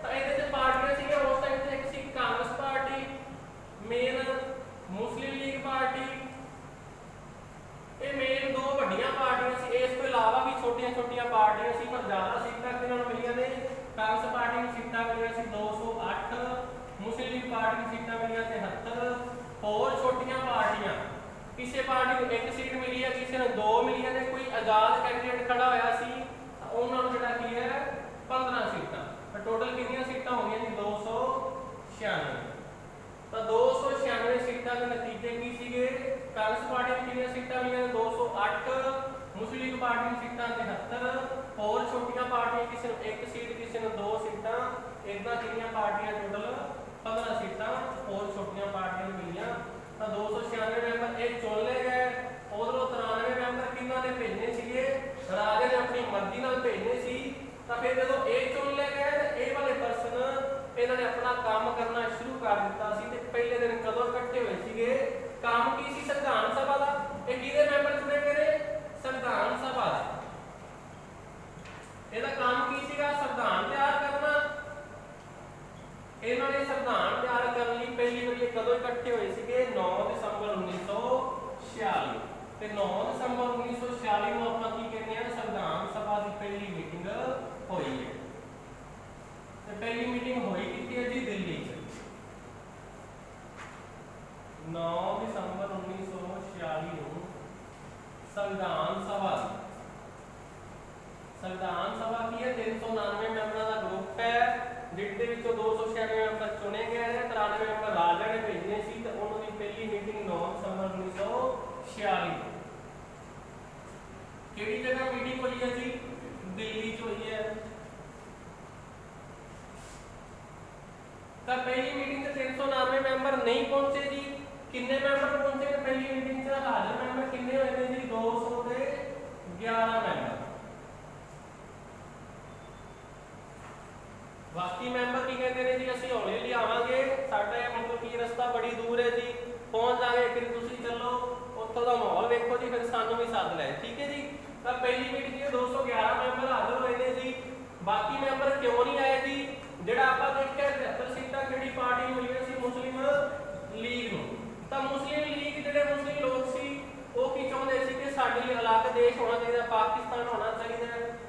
ਤਾਂ ਇਹਦੇ 'ਚ ਪਾਰਟੀਆਂ ਸੀਗੀਆਂ ਉਸ ਟਾਈਮ ਤੇ, ਇੱਕ ਸੀ Congress party, main Muslim League party. ਇਹ ਮੇਨ ਦੋ ਵੱਡੀਆਂ ਪਾਰਟੀਆਂ ਸੀ। ਇਸ ਤੋਂ ਇਲਾਵਾ ਵੀ ਛੋਟੀਆਂ ਪਾਰਟੀਆਂ ਸੀ, ਪਰ ਜ਼ਿਆਦਾ ਸੀਟਾਂ ਕਿਹਨਾਂ ਨੂੰ ਮਿਲੀਆਂ ਨੇ? ਕਾਂਗਰਸ ਪਾਰਟੀ ਨੂੰ ਸੀਟਾਂ ਮਿਲੀਆਂ ਸੀ 208, ਮੁਸਲਿਮ ਲੀਗ ਪਾਰਟੀ ਨੂੰ ਸੀਟਾਂ ਮਿਲੀਆਂ 73। ਹੋਰ ਛੋਟੀਆਂ ਪਾਰਟੀਆਂ, ਕਿਸੇ ਪਾਰਟੀ ਨੂੰ 1 ਸੀਟ ਮਿਲੀ ਹੈ, ਕਿਸੇ ਨੂੰ 2 ਮਿਲੀਆਂ ਨੇ, ਕੋਈ ਆਜ਼ਾਦ ਕੈਂਡੀਡੇਟ ਖੜਾ ਹੋਇਆ ਸੀ ਉਹਨਾਂ ਨੂੰ ਜਿਹੜਾ ਕੀ ਹੈ 15 ਸੀਟਾਂ। ਤਾਂ ਟੋਟਲ ਕਿੰਨੀਆਂ ਸੀਟਾਂ ਹੋ ਗਈਆਂ ਜੀ? 296। ਤਾਂ 296 ਸੀਟਾਂ ਦੇ ਨਤੀਜੇ ਕੀ ਸੀਗੇ? ਕਾਂਗਰਸ ਪਾਰਟੀ ਨੂੰ ਕਿੰਨੀਆਂ ਸੀਟਾਂ ਮਿਲੀਆਂ? 208, ਮੁਸਲਿਮ ਲੀਗ ਪਾਰਟੀ ਨੂੰ ਸੀਟਾਂ 73, ਹੋਰ ਛੋਟੀਆਂ ਪਾਰਟੀਆਂ ਕਿਸੇ ਨੂੰ 1 ਸੀਟ, ਕਿਸੇ ਨੂੰ 2 ਸੀਟਾਂ, ਇਦਾਂ ਕਿੰਨੀਆਂ ਪਾਰਟੀਆਂ ਟੋਟਲ 15 ਸੀਟਾਂ ਹੋਰ ਛੋਟੀਆਂ ਪਾਰਟੀਆਂ ਨੂੰ ਮਿਲੀਆਂ। ਤਾਂ 296 ਮੈਂਬਰ ਇਹ ਚੁਣ ਲਏ ਗਏ। ਉਧਰੋਂ 93 ਮੈਂਬਰ ਕਿਹਨਾਂ ਨੇ ਭੇਜਣੇ ਸੀਗੇ? ਰਾਜੇ ਨੇ ਆਪਣੀ ਮਰਜ਼ੀ ਨਾਲ ਭੇਜਣੇ ਸੀ। ਤਾਂ ਫਿਰ ਜਦੋਂ ਇਹ ਚੁਣ ਲਏ ਗਏ ਤੇ ਇਹ ਵਾਲੇ ਪਰਸਨ ਇਹਨਾਂ ਨੇ ਆਪਣਾ ਕੰਮ ਕਰਨਾ ਸ਼ੁਰੂ ਕਰ ਦਿੱਤਾ ਸੀ। ਤੇ ਪਹਿਲੇ ਦਿਨ ਕਦੋਂ ਇਕੱਠੇ ਹੋਏ ਸੀਗੇ? ਕੰਮ ਕੀ ਸੀ? ਸੰਵਿਧਾਨ ਸਭਾ ਦਾ। ਇਹ ਕਿਹਦੇ ਮੈਂਬਰ ਚੁਣੇ ਗਏ ਨੇ? ਸੰਵਿਧਾਨ ਸਭਾ ਦੇ। ਇਹਦਾ ਕੰਮ ਕੀ ਸੀਗਾ? ਸੰਵਿਧਾਨ ਤਿਆਰ ਕਰਨਾ। ਇਹਨਾਂ ਨੇ ਸੰਵਿਧਾਨ ਤਿਆਰ ਕਰਨ ਲਈ ਪਹਿਲੀ ਵਾਰੀ ਕਦੋਂ ਇਕੱਠੇ ਹੋਏ ਸੀਗੇ? 9 ਦਸੰਬਰ 1946। ਤੇ 9 ਦਸੰਬਰ 1946 ਨੂੰ ਆਪਾਂ ਕੀ ਕਹਿੰਦੇ ਆ? ਸੰਵਿਧਾਨ ਸਭਾ ਦੀ ਪਹਿਲੀ ਮੀਟਿੰਗ ਹੋਈ ਹੈ। ਤੇ ਪਹਿਲੀ ਮੀਟਿੰਗ ਹੋਈ ਕਿੱਥੇ ਹੈ ਜੀ? ਦਿੱਲੀ 'ਚ। 9 ਦਸੰਬਰ 1946 ਨੂੰ ਸੰਵਿਧਾਨ ਸਭਾ ਕੀ ਹੈ? 399 ਮੈਂਬਰਾਂ ਦਾ ਗਰੁੱਪ ਹੈ, ਜਿਹਦੇ ਵਿੱਚੋਂ 296 ਮੈਂਬਰ ਚੁਣੇ ਗਏ ਨੇ। 93 ਮੈਂਬਰ ਰਾਜਾ ਨੇ ਭੇਜਣੇ ਸੀ। ਤੇ ਉਹਨਾਂ ਦੀ ਪਹਿਲੀ ਮੀਟਿੰਗ 9 ਦਸੰਬਰ 1946 ਕਿਹੜੀ ਜਗ੍ਹਾ ਮੀਟਿੰਗ ਹੋਈ ਹੈ ਜੀ? ਦਿੱਲੀ 'ਚ ਹੋਈ ਹੈ। ਤਾਂ ਪਹਿਲੀ ਮੀਟਿੰਗ ਤੇ 399 ਮੈਂਬਰ ਨਹੀਂ ਪਹੁੰਚੇ ਜੀ। ਕਿੰਨੇ ਮੈਂਬਰ ਪਹੁੰਚੇ ਨੇ ਪਹਿਲੀ ਮੀਟਿੰਗ 'ਚ? ਹਾਜ਼ਰ ਮੈਂਬਰ ਕਿੰਨੇ ਹੋਏ ਨੇ ਜੀ? 211 ਮੈਂਬਰ। ਬਾਕੀ ਮੈਂਬਰ ਕੀ ਕਹਿੰਦੇ ਨੇ ਜੀ? ਅਸੀਂ ਹੌਲੀ ਹੌਲੀ ਆਵਾਂਗੇ, ਸਾਡਾ ਇਹ ਮਤਲਬ ਕੀ ਰਸਤਾ ਬੜੀ ਦੂਰ ਹੈ ਜੀ, ਪਹੁੰਚ ਜਾਗੇ, ਫਿਰ ਤੁਸੀਂ ਚੱਲੋ, ਉੱਥੋਂ ਦਾ ਮਾਹੌਲ ਵੇਖੋ ਜੀ, ਫਿਰ ਸਾਨੂੰ ਵੀ ਸੱਦ ਲੈ। ਠੀਕ ਹੈ ਜੀ। ਤਾਂ ਪਹਿਲੀ ਮੀਟਿੰਗ 'ਚ 211 ਮੈਂਬਰ ਹਾਜ਼ਰ ਹੋਏ ਨੇ ਜੀ। ਬਾਕੀ ਮੈਂਬਰ ਕਿਉਂ ਨਹੀਂ ਆਏ ਜੀ? ਜਿਹੜਾ ਆਪਾਂ ਦੇਖਿਆ 73 ਸੀਟਾਂ ਕਿਹੜੀ ਪਾਰਟੀ ਨੂੰ ਮਿਲੀਆਂ ਸੀ? ਮੁਸਲਿਮ ਲੀਗ ਨੂੰ। ਤਾਂ ਮੁਸਲਿਮ ਲੀਗ ਜਿਹੜੇ ਮੁਸਲਿਮ ਲੋਕ ਸੀ ਉਹ ਕੀ ਚਾਹੁੰਦੇ ਸੀ ਕਿ ਸਾਡੇ ਲਈ ਅਲੱਗ ਦੇਸ਼ ਹੋਣਾ ਚਾਹੀਦਾ, ਪਾਕਿਸਤਾਨ ਹੋਣਾ ਚਾਹੀਦਾ।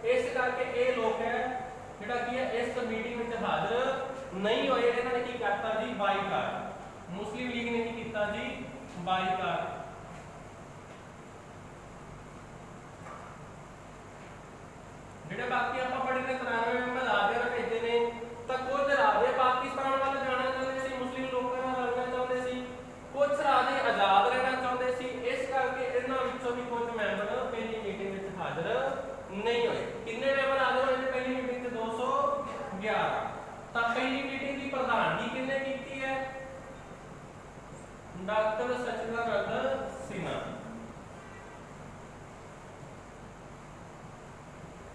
ਇਸ ਕਰਕੇ ਇਹ ਲੋਕ ਹੈ ਜਿਹੜਾ ਕੀ ਹੈ ਇਸ ਮੀਟਿੰਗ ਵਿੱਚ ਹਾਜ਼ਰ ਨਹੀਂ ਹੋਏ। ਇਹਨਾਂ ਨੇ ਕੀ ਕਰਤਾ ਜੀ? ਬਾਈਕਾਟ। ਮੁਸਲਿਮ ਲੀਗ ਨੇ ਕੀ ਕੀਤਾ ਜੀ? ਬਾਈਕਾਟ। ਜਿਹੜੇ ਬਾਕੀ ਆਪਾਂ ਪੜ੍ਹੇ ਨੇ 93 ਮੈਂਬਰ ਰਾਜੇ ਨੇ ਭੇਜੇ ਨੇ। ਤਾਂ ਕੁਝ ਰਾਜੇ ਪਾਕਿਸਤਾਨ ਵੱਲ ਜਾਣਾ ਚਾਹੁੰਦੇ ਸੀ, ਮੁਸਲਿਮ ਲੋਕਾਂ ਨਾਲ ਰਲਣਾ ਚਾਹੁੰਦੇ ਸੀ, ਕੁਝ ਰਾਜੇ ਆਜ਼ਾਦ ਰਹਿਣਾ ਚਾਹੁੰਦੇ ਸੀ। ਇਸ ਕਰਕੇ ਇਹਨਾਂ ਵਿੱਚੋਂ ਵੀ ਕੁਝ ਮੈਂਬਰ ਪਹਿਲੀ ਮੀਟਿੰਗ ਵਿੱਚ ਹਾਜ਼ਰ ਨਹੀਂ ਹੋਏ। ਕਿੰਨੇ ਮੈਂਬਰ ਹਾਜ਼ਰ ਹੋਏ ਨੇ ਪਹਿਲੀ ਮੀਟਿੰਗ ਤੇ? 211। ਤਾਂ ਪਹਿਲੀ ਮੀਟਿੰਗ ਦੀ ਪ੍ਰਧਾਨਗੀ ਕਿਹਨੇ ਕੀਤੀ ਹੈ? ਡਾਕਟਰ ਸਚਿਦਾਨੰਦ। 2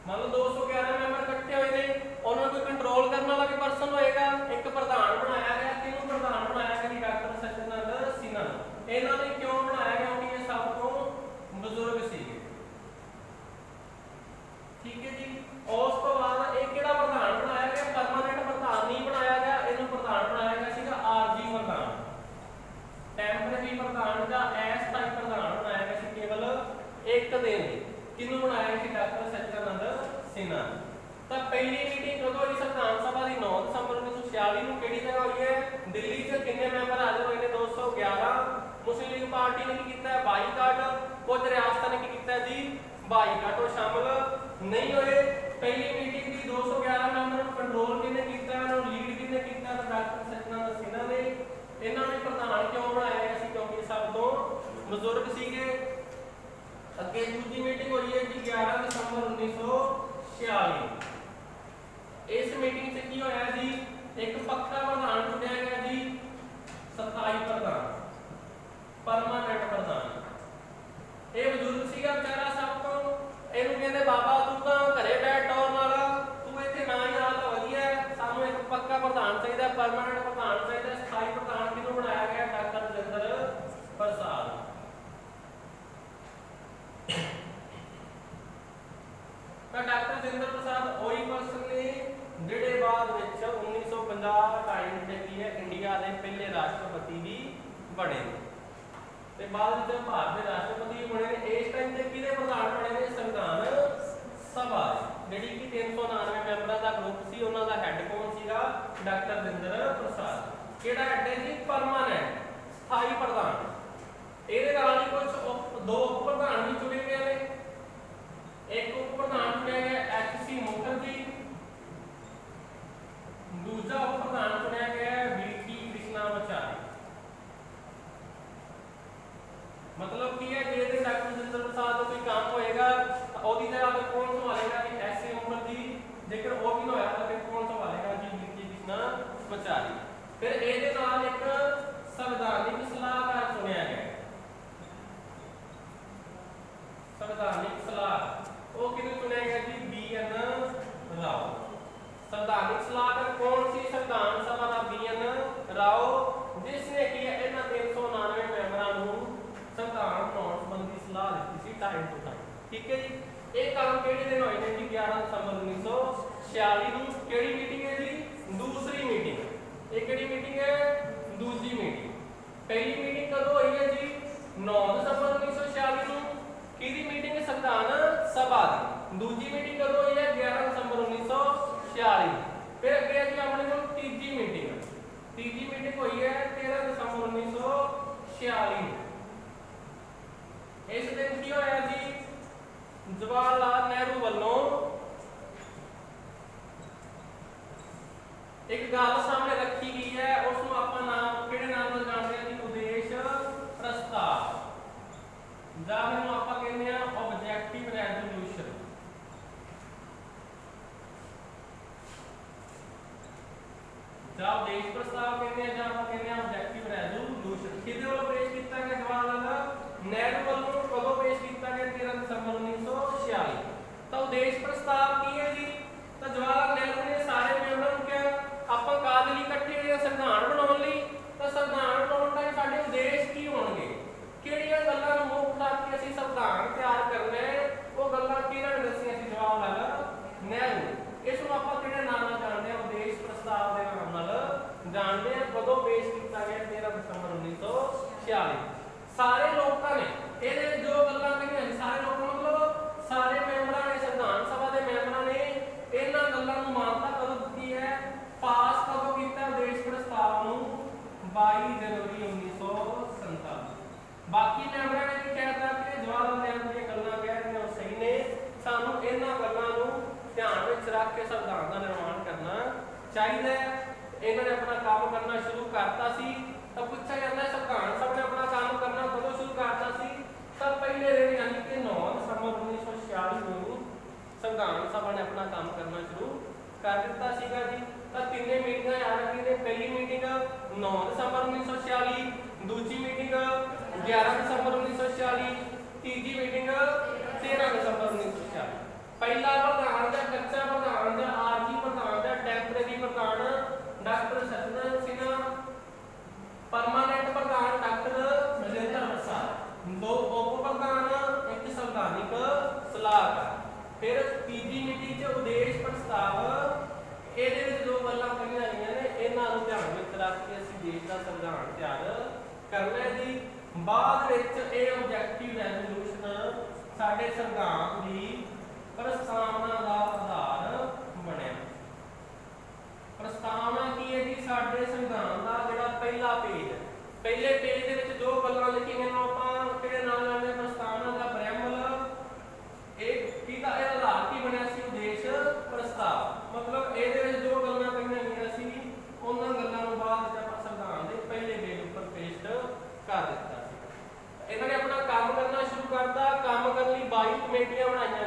मान लो 211 मैंबर इकट्ठे हुए ने, उन्होंने कोई कंट्रोल करने वाला भी पर्सन होएगा। एक प्रधान बनाया गया, किहनूं प्रधान बनाया गया जी? डॉक्टर सचिदानंद सिन्हा। इन्हां ने क्यों बनाया? क्योंकि ये सब तो बुजुर्ग सीगे। ठीक है जी। उस तो बाद एक किहड़ा प्रधान बनाया गया? परमानेंट प्रधान नहीं बनाया गया, इहनूं प्रधान बनाया गया सीगा आरजी प्रधान। टैंपरेरी प्रधान का अस्थाई प्रधान बनाया गया सी केवल एक दिन। किहनूं बनाया गया? डॉक्टर सचिदानंद सिन्हा। तो पहली मीटिंग कदों हुई? संविधान सभा की 9 दिसंबर 1946 ਨੂੰ ਕਿਹੜੀ ਜਗ੍ਹਾ ਹੋਈ ਹੈ? ਦਿੱਲੀ 'ਚ। ਕਿੰਨੇ ਮੈਂਬਰ ਹਾਜ਼ਰ ਹੋਏ ਨੇ? 211। ਮੁਸਲਿਮ ਲੀਗ ਪਾਰਟੀ ਨੇ ਕੀ ਕੀਤਾ? ਬਾਈਕਾਟ। ਕੁਝ ਰਿਆਸਤਾਂ ਨੇ ਕੀ ਕੀਤਾ ਜੀ? ਬਾਈਕਾਟ ਉਹ ਸ਼ਾਮਲ ਨਹੀਂ ਹੋਏ। ਪਹਿਲੀ ਮੀਟਿੰਗ ਦੀ 211 ਮੈਂਬਰਾਂ ਨੂੰ ਕੰਟਰੋਲ ਕਿਹਨੇ ਕੀਤਾ? ਇਹਨਾਂ ਨੂੰ ਲੀਡ ਕਿਹਨੇ ਕੀਤਾ? ਤਾਂ ਡਾਕਟਰ ਸਚਿਦਾਨੰਦ ਸਿन्हा ਨੇ। ਇਹਨਾਂ ਨੂੰ ਪ੍ਰਧਾਨ ਕਿਉਂ ਬਣਾਇਆ ਗਿਆ ਸੀ? ਕਿਉਂਕਿ ਸਭ ਤੋਂ ਬਜ਼ੁਰਗ ਸੀਗੇ। ਅੱਗੇ ਦੂਜੀ ਮੀਟਿੰਗ ਹੋਈ ਹੈ ਜੀ 11 ਦਸੰਬਰ 1946। इस मीटिंग से की होया जी? एक पक्का प्रधान चुनिया गया जी, स्थाई प्रधान, परमानेंट प्रधान। ये बजुर्ग सीगा बेचारा सब तो, इहनूं कहंदे बाबा तू तां घरे बैठ टौर नाल, तू इत्थे ना ही आ तां वधिया है। सानूं एक पक्का प्रधान चाहिए, परमानेंट प्रधान चाहिए। स्थाई प्रधान किहनूं बनाया गया? डॉक्टर राजेंद्र प्रसाद। डॉक्टर राजेंद्र प्रसाद वही पर्सन ने ਜਿਹੜੇ ਬਾਅਦ ਵਿੱਚ 1950 ਟਾਈਮ ਤੇ ਕੀ ਹੈ ਇੰਡੀਆ ਦੇ ਪਹਿਲੇ ਰਾਸ਼ਟਰਪਤੀ ਵੀ ਬਣੇ ਤੇ ਬਾਅਦ ਵਿੱਚ ਭਾਰਤ ਦੇ ਰਾਸ਼ਟਰਪਤੀ ਵੀ ਬਣੇ ਨੇ। ਇਸ ਟਾਈਮ ਤੇ ਕਿਹਦੇ ਪ੍ਰਧਾਨ ਬਣੇ ਨੇ? ਸੰਵਿਧਾਨ ਸਭਾ ਜਿਹੜੀ ਕਿ 399 ਮੈਂਬਰਾਂ ਦਾ ਗਰੁੱਪ ਸੀ। ਉਹਨਾਂ ਦਾ ਹੈੱਡ ਕੌਣ ਸੀਗਾ? ਡਾਕਟਰ ਰਾਜਿੰਦਰ ਪ੍ਰਸਾਦ। ਕਿਹੜਾ ਹੈੱਡ ਹੈ ਜੀ? ਪਰਮਾਨੈਂਟ, ਸਥਾਈ ਪ੍ਰਧਾਨ। ਇਹਦੇ ਨਾਲ ਹੀ ਕੁਝ ਦੋ ਉਪ ਪ੍ਰਧਾਨ ਵੀ ਚੁਣੇ ਗਏ ਨੇ। ਇੱਕ ਉਪ ਪ੍ਰਧਾਨ ਚੁਣਿਆ ਗਿਆ ਐਚ.ਸੀ. ਮੁਖਰਜੀ, दूसरा उप प्रधान चुनिया गया है वी.टी. कृष्णामाचारी। मतलब की है जे डॉक्टर राजेंद्र प्रसाद का कोई काम होएगा ओदी जगह पे कौन संभालेगा जी? एस.ए. मुखर्जी। जेकर वो भी ना होया तो फिर कौन संभालेगा जी? वी.टी. कृष्णामाचारी। फिर ਇਹਦੇ ਨਾਲ एक संवैधानिक सलाहकार चुनिया गया। संवैधानिक सलाह वो किहनूं चुनिया गया जी? बी.एन. राव। संवैधानिक सलाहकार कौन सी? संविधान सभा का बी.एन. राव, जिसने की इन्हां 399 मैंबरां नूं संविधान बनाउण संबंधी सलाह दित्ती सी टाइम टू टाइम। ठीक है जी। ਇਹ ਕੰਮ ਕਿਹੜੇ ਦਿਨ ਹੋਏ ਨੇ ਜੀ? 11 ਦਸੰਬਰ 1946 ਨੂੰ। ਕਿਹੜੀ ਮੀਟਿੰਗ ਹੈ ਜੀ? ਦੂਸਰੀ ਮੀਟਿੰਗ। ਇਹ ਕਿਹੜੀ ਮੀਟਿੰਗ ਹੈ? ਦੂਜੀ ਮੀਟਿੰਗ। ਪਹਿਲੀ ਮੀਟਿੰਗ ਕਦੋਂ ਹੋਈ ਹੈ ਜੀ? 9 ਦਸੰਬਰ 1946 ਨੂੰ। ਕਿਹਦੀ ਮੀਟਿੰਗ? ਸੰਵਿਧਾਨ ਸਭਾ ਦੀ। ਦੂਜੀ ਮੀਟਿੰਗ ਕਦੋਂ ਹੋਈ ਹੈ? 11 ਦਸੰਬਰ 1946। फिर अगे जी अपने को तीजी मीटिंग। तीजी मीटिंग हुई है 13 दसंबर 1946। इस दिन की होया जी? जवाहरलाल नेहरू वालों एक गल सामने रखी गई है, उसको आप नाम किहड़े नाम नाल जानते हैं जी? उद्देश प्रस्ताव, जां फिर आप कहते हैं ऑब्जेक्टिव रेजोल्यूशन। जब देश प्रस्ताव कहते हैं, जब कहते हैं ऑब्जेक्टिव रेजोल्यूशन। किहदे वालों पेश किया गया? जवाहरलाल नेहरू वालों। कदों पेश किया गया? 13 दसंबर 1946। तो देश प्रस्ताव की है जी? तो जवाहरलाल नेहरू ने सारे मैंबरों को क्या ਆਪਾਂ ਕਾਹਦੇ ਲਈ ਇਕੱਠੇ ਹੋਏ? ਸੰਵਿਧਾਨ ਬਣਾਉਣ ਲਈ। ਤਾਂ ਸੰਵਿਧਾਨ ਬਣਾਉਣ ਦਾ ਸਾਡੇ ਉਦੇਸ਼ ਕੀ ਹੋਣਗੇ? ਕਿਹੜੀਆਂ ਗੱਲਾਂ ਨੂੰ ਮੁੱਖ ਰੱਖ ਕੇ ਅਸੀਂ ਸੰਵਿਧਾਨ ਤਿਆਰ ਕਰਨਾ ਹੈ? ਉਹ ਗੱਲਾਂ ਕਿਹਨਾਂ ਨੇ ਦੱਸੀਆਂ ਸੀ? ਜਵਾਹਰਲਾਲ नेहरू। ਇਸ ਨੂੰ ਆਪਾਂ ਕਿਹੜੇ ਨਾਮ ਨਾਲ ਜਾਣਦੇ ਹਾਂ? ਉਦੇਸ਼ ਪ੍ਰਸਤਾਵ ਦੇ ਨਾਮ ਨਾਲ ਜਾਣਦੇ ਹਾਂ। ਕਦੋਂ ਪੇਸ਼ ਕੀਤਾ ਗਿਆ? 13 ਦਸੰਬਰ 1946। ਸਾਰੇ ਲੋਕਾਂ ਨੇ ਇਹਦੇ ਜੋ ਗੱਲਾਂ ਕਹੀਆਂ ਸੀ, ਸਾਰੇ ਲੋਕਾਂ ਮਤਲਬ ਸਾਰੇ ਮੈਂਬਰਾਂ ਨੇ, ਸੰਵਿਧਾਨ ਸਭਾ ਦੇ ਮੈਂਬਰਾਂ ਨੇ ਇਹਨਾਂ ਗੱਲਾਂ ਨੂੰ ਮਾਨਤਾ ਕਦੋਂ ਦਿੱਤੀ ਹੈ? ਪਾਸ ਕਦੋਂ ਕੀਤਾ ਉਦੇਸ਼ ਪ੍ਰਸਤਾਵ ਨੂੰ? 22 ਜਨਵਰੀ 1947। ਬਾਕੀ ਮੈਂਬਰਾਂ ਨੇ ਕੀ ਕਹਿਤਾ ਕਿ ਜਵਾਹਰਲਾਲ ਨਹਿਰੂ ਦੀਆਂ ਗੱਲਾਂ ਕਹਿ ਰਹੀਆਂ ਉਹ ਸਹੀ ਨੇ, ਸਾਨੂੰ ਇਹਨਾਂ ਗੱਲਾਂ ਨੂੰ ਧਿਆਨ ਵਿੱਚ ਰੱਖ ਕੇ ਸੰਵਿਧਾਨ ਦਾ ਨਿਰਮਾਣ ਕਰਨਾ ਚਾਹੀਦਾ ਹੈ। ਇਹਨਾਂ ਨੇ ਆਪਣਾ ਕੰਮ ਕਰਨਾ ਸ਼ੁਰੂ ਕਰਤਾ ਸੀ। ਤਾਂ ਪੁੱਛਿਆ ਜਾਂਦਾ ਸੰਵਿਧਾਨ ਸਭਾ ਨੇ ਆਪਣਾ ਕੰਮ ਕਰਨਾ ਕਦੋਂ ਸ਼ੁਰੂ ਕਰਤਾ ਸੀ? ਤਾਂ ਪਹਿਲੇ ਦਿਨ ਯਾਨੀ ਕਿ 9 ਦਸੰਬਰ 1946 ਨੂੰ ਸੰਵਿਧਾਨ ਸਭਾ ਨੇ ਆਪਣਾ ਕੰਮ ਕਰਨਾ ਸ਼ੁਰੂ ਕਰ ਦਿੱਤਾ ਸੀਗਾ ਜੀ। ਤਾਂ ਤਿੰਨੇ ਮੀਟਿੰਗਾਂ ਯਾਦ ਰੱਖੀ ਨੇ। ਪਹਿਲੀ ਮੀਟਿੰਗ 9 ਦਸੰਬਰ 1946, ਦੂਜੀ ਮੀਟਿੰਗ 11 ਦਸੰਬਰ 1946, ਤੀਜੀ ਮੀਟਿੰਗ 13 ਦਸੰਬਰ 1946। ਪਹਿਲਾ ਪ੍ਰਧਾਨ ਫਿਰ ਤੀਜੀ ਮਿਤੀ 'ਚ ਉਦੇਸ਼ ਪ੍ਰਸਤਾਵ, ਇਹਦੇ ਵਿੱਚ ਜੋ ਗੱਲਾਂ ਕਹੀਆਂ ਗਈਆਂ ਨੇ ਇਹਨਾਂ ਨੂੰ ਧਿਆਨ ਵਿੱਚ ਰੱਖ ਕੇ ਅਸੀਂ ਦੇਸ਼ ਦਾ ਸੰਵਿਧਾਨ ਤਿਆਰ ਕਰਨਾ ਹੈ ਜੀ। ਬਾਅਦ ਵਿੱਚ ਇਹ ਆਬਜੈਕਟਿਵ ਰੈਜ਼ੋਲੂਸ਼ਨ ਸਾਡੇ ਸੰਵਿਧਾਨ ਦੀ ਪ੍ਰਸਤਾਵਨਾ ਦਾ ਆਧਾਰ ਬਣਿਆ। ਪ੍ਰਸਤਾਵਨਾ ਕੀ ਹੈ ਜੀ? ਸਾਡੇ ਸੰਵਿਧਾਨ ਦਾ ਜਿਹੜਾ ਪਹਿਲਾ ਪੇਜ ਹੈ, ਪਹਿਲੇ ਪੇਜ ਦੇ ਵਿੱਚ ਜੋ ਗੱਲਾਂ ਲਿਖੀਆਂ ਨੇ ਆਪਾਂ ਕਿਹੜੇ ਨਾਮ ਲੈਂਦੇ? ਪ੍ਰਸਤਾਵਨਾ ਦਾ ਪ੍ਰੈਮਬਲ। ਇਹ ਕਿਹਦਾ ਇਹਦਾ ਆਧਾਰ ਕੀ ਬਣਿਆ ਸੀ? ਉਦੇਸ਼ ਪ੍ਰਸਤਾਵ। ਮਤਲਬ ਇਹਦੇ ਵਿੱਚ ਜੋ ਗੱਲਾਂ ਕਹੀਆਂ ਗਈਆਂ ਸੀ ਉਹਨਾਂ ਗੱਲਾਂ ਨੂੰ ਬਾਅਦ ਵਿੱਚ ਆਪਾਂ ਸੰਵਿਧਾਨ ਦੇ ਪਹਿਲੇ ਪੇਜ ਉੱਪਰ ਪੇਸ਼ ਕਰ ਦਿੱਤਾ ਸੀ। ਇਹਨਾਂ ਨੇ ਆਪਣਾ ਕੰਮ ਕਰਨਾ ਸ਼ੁਰੂ ਕਰਤਾ। ਕੰਮ ਕਰਨ ਲਈ 22 ਕਮੇਟੀਆਂ ਬਣਾਈਆਂ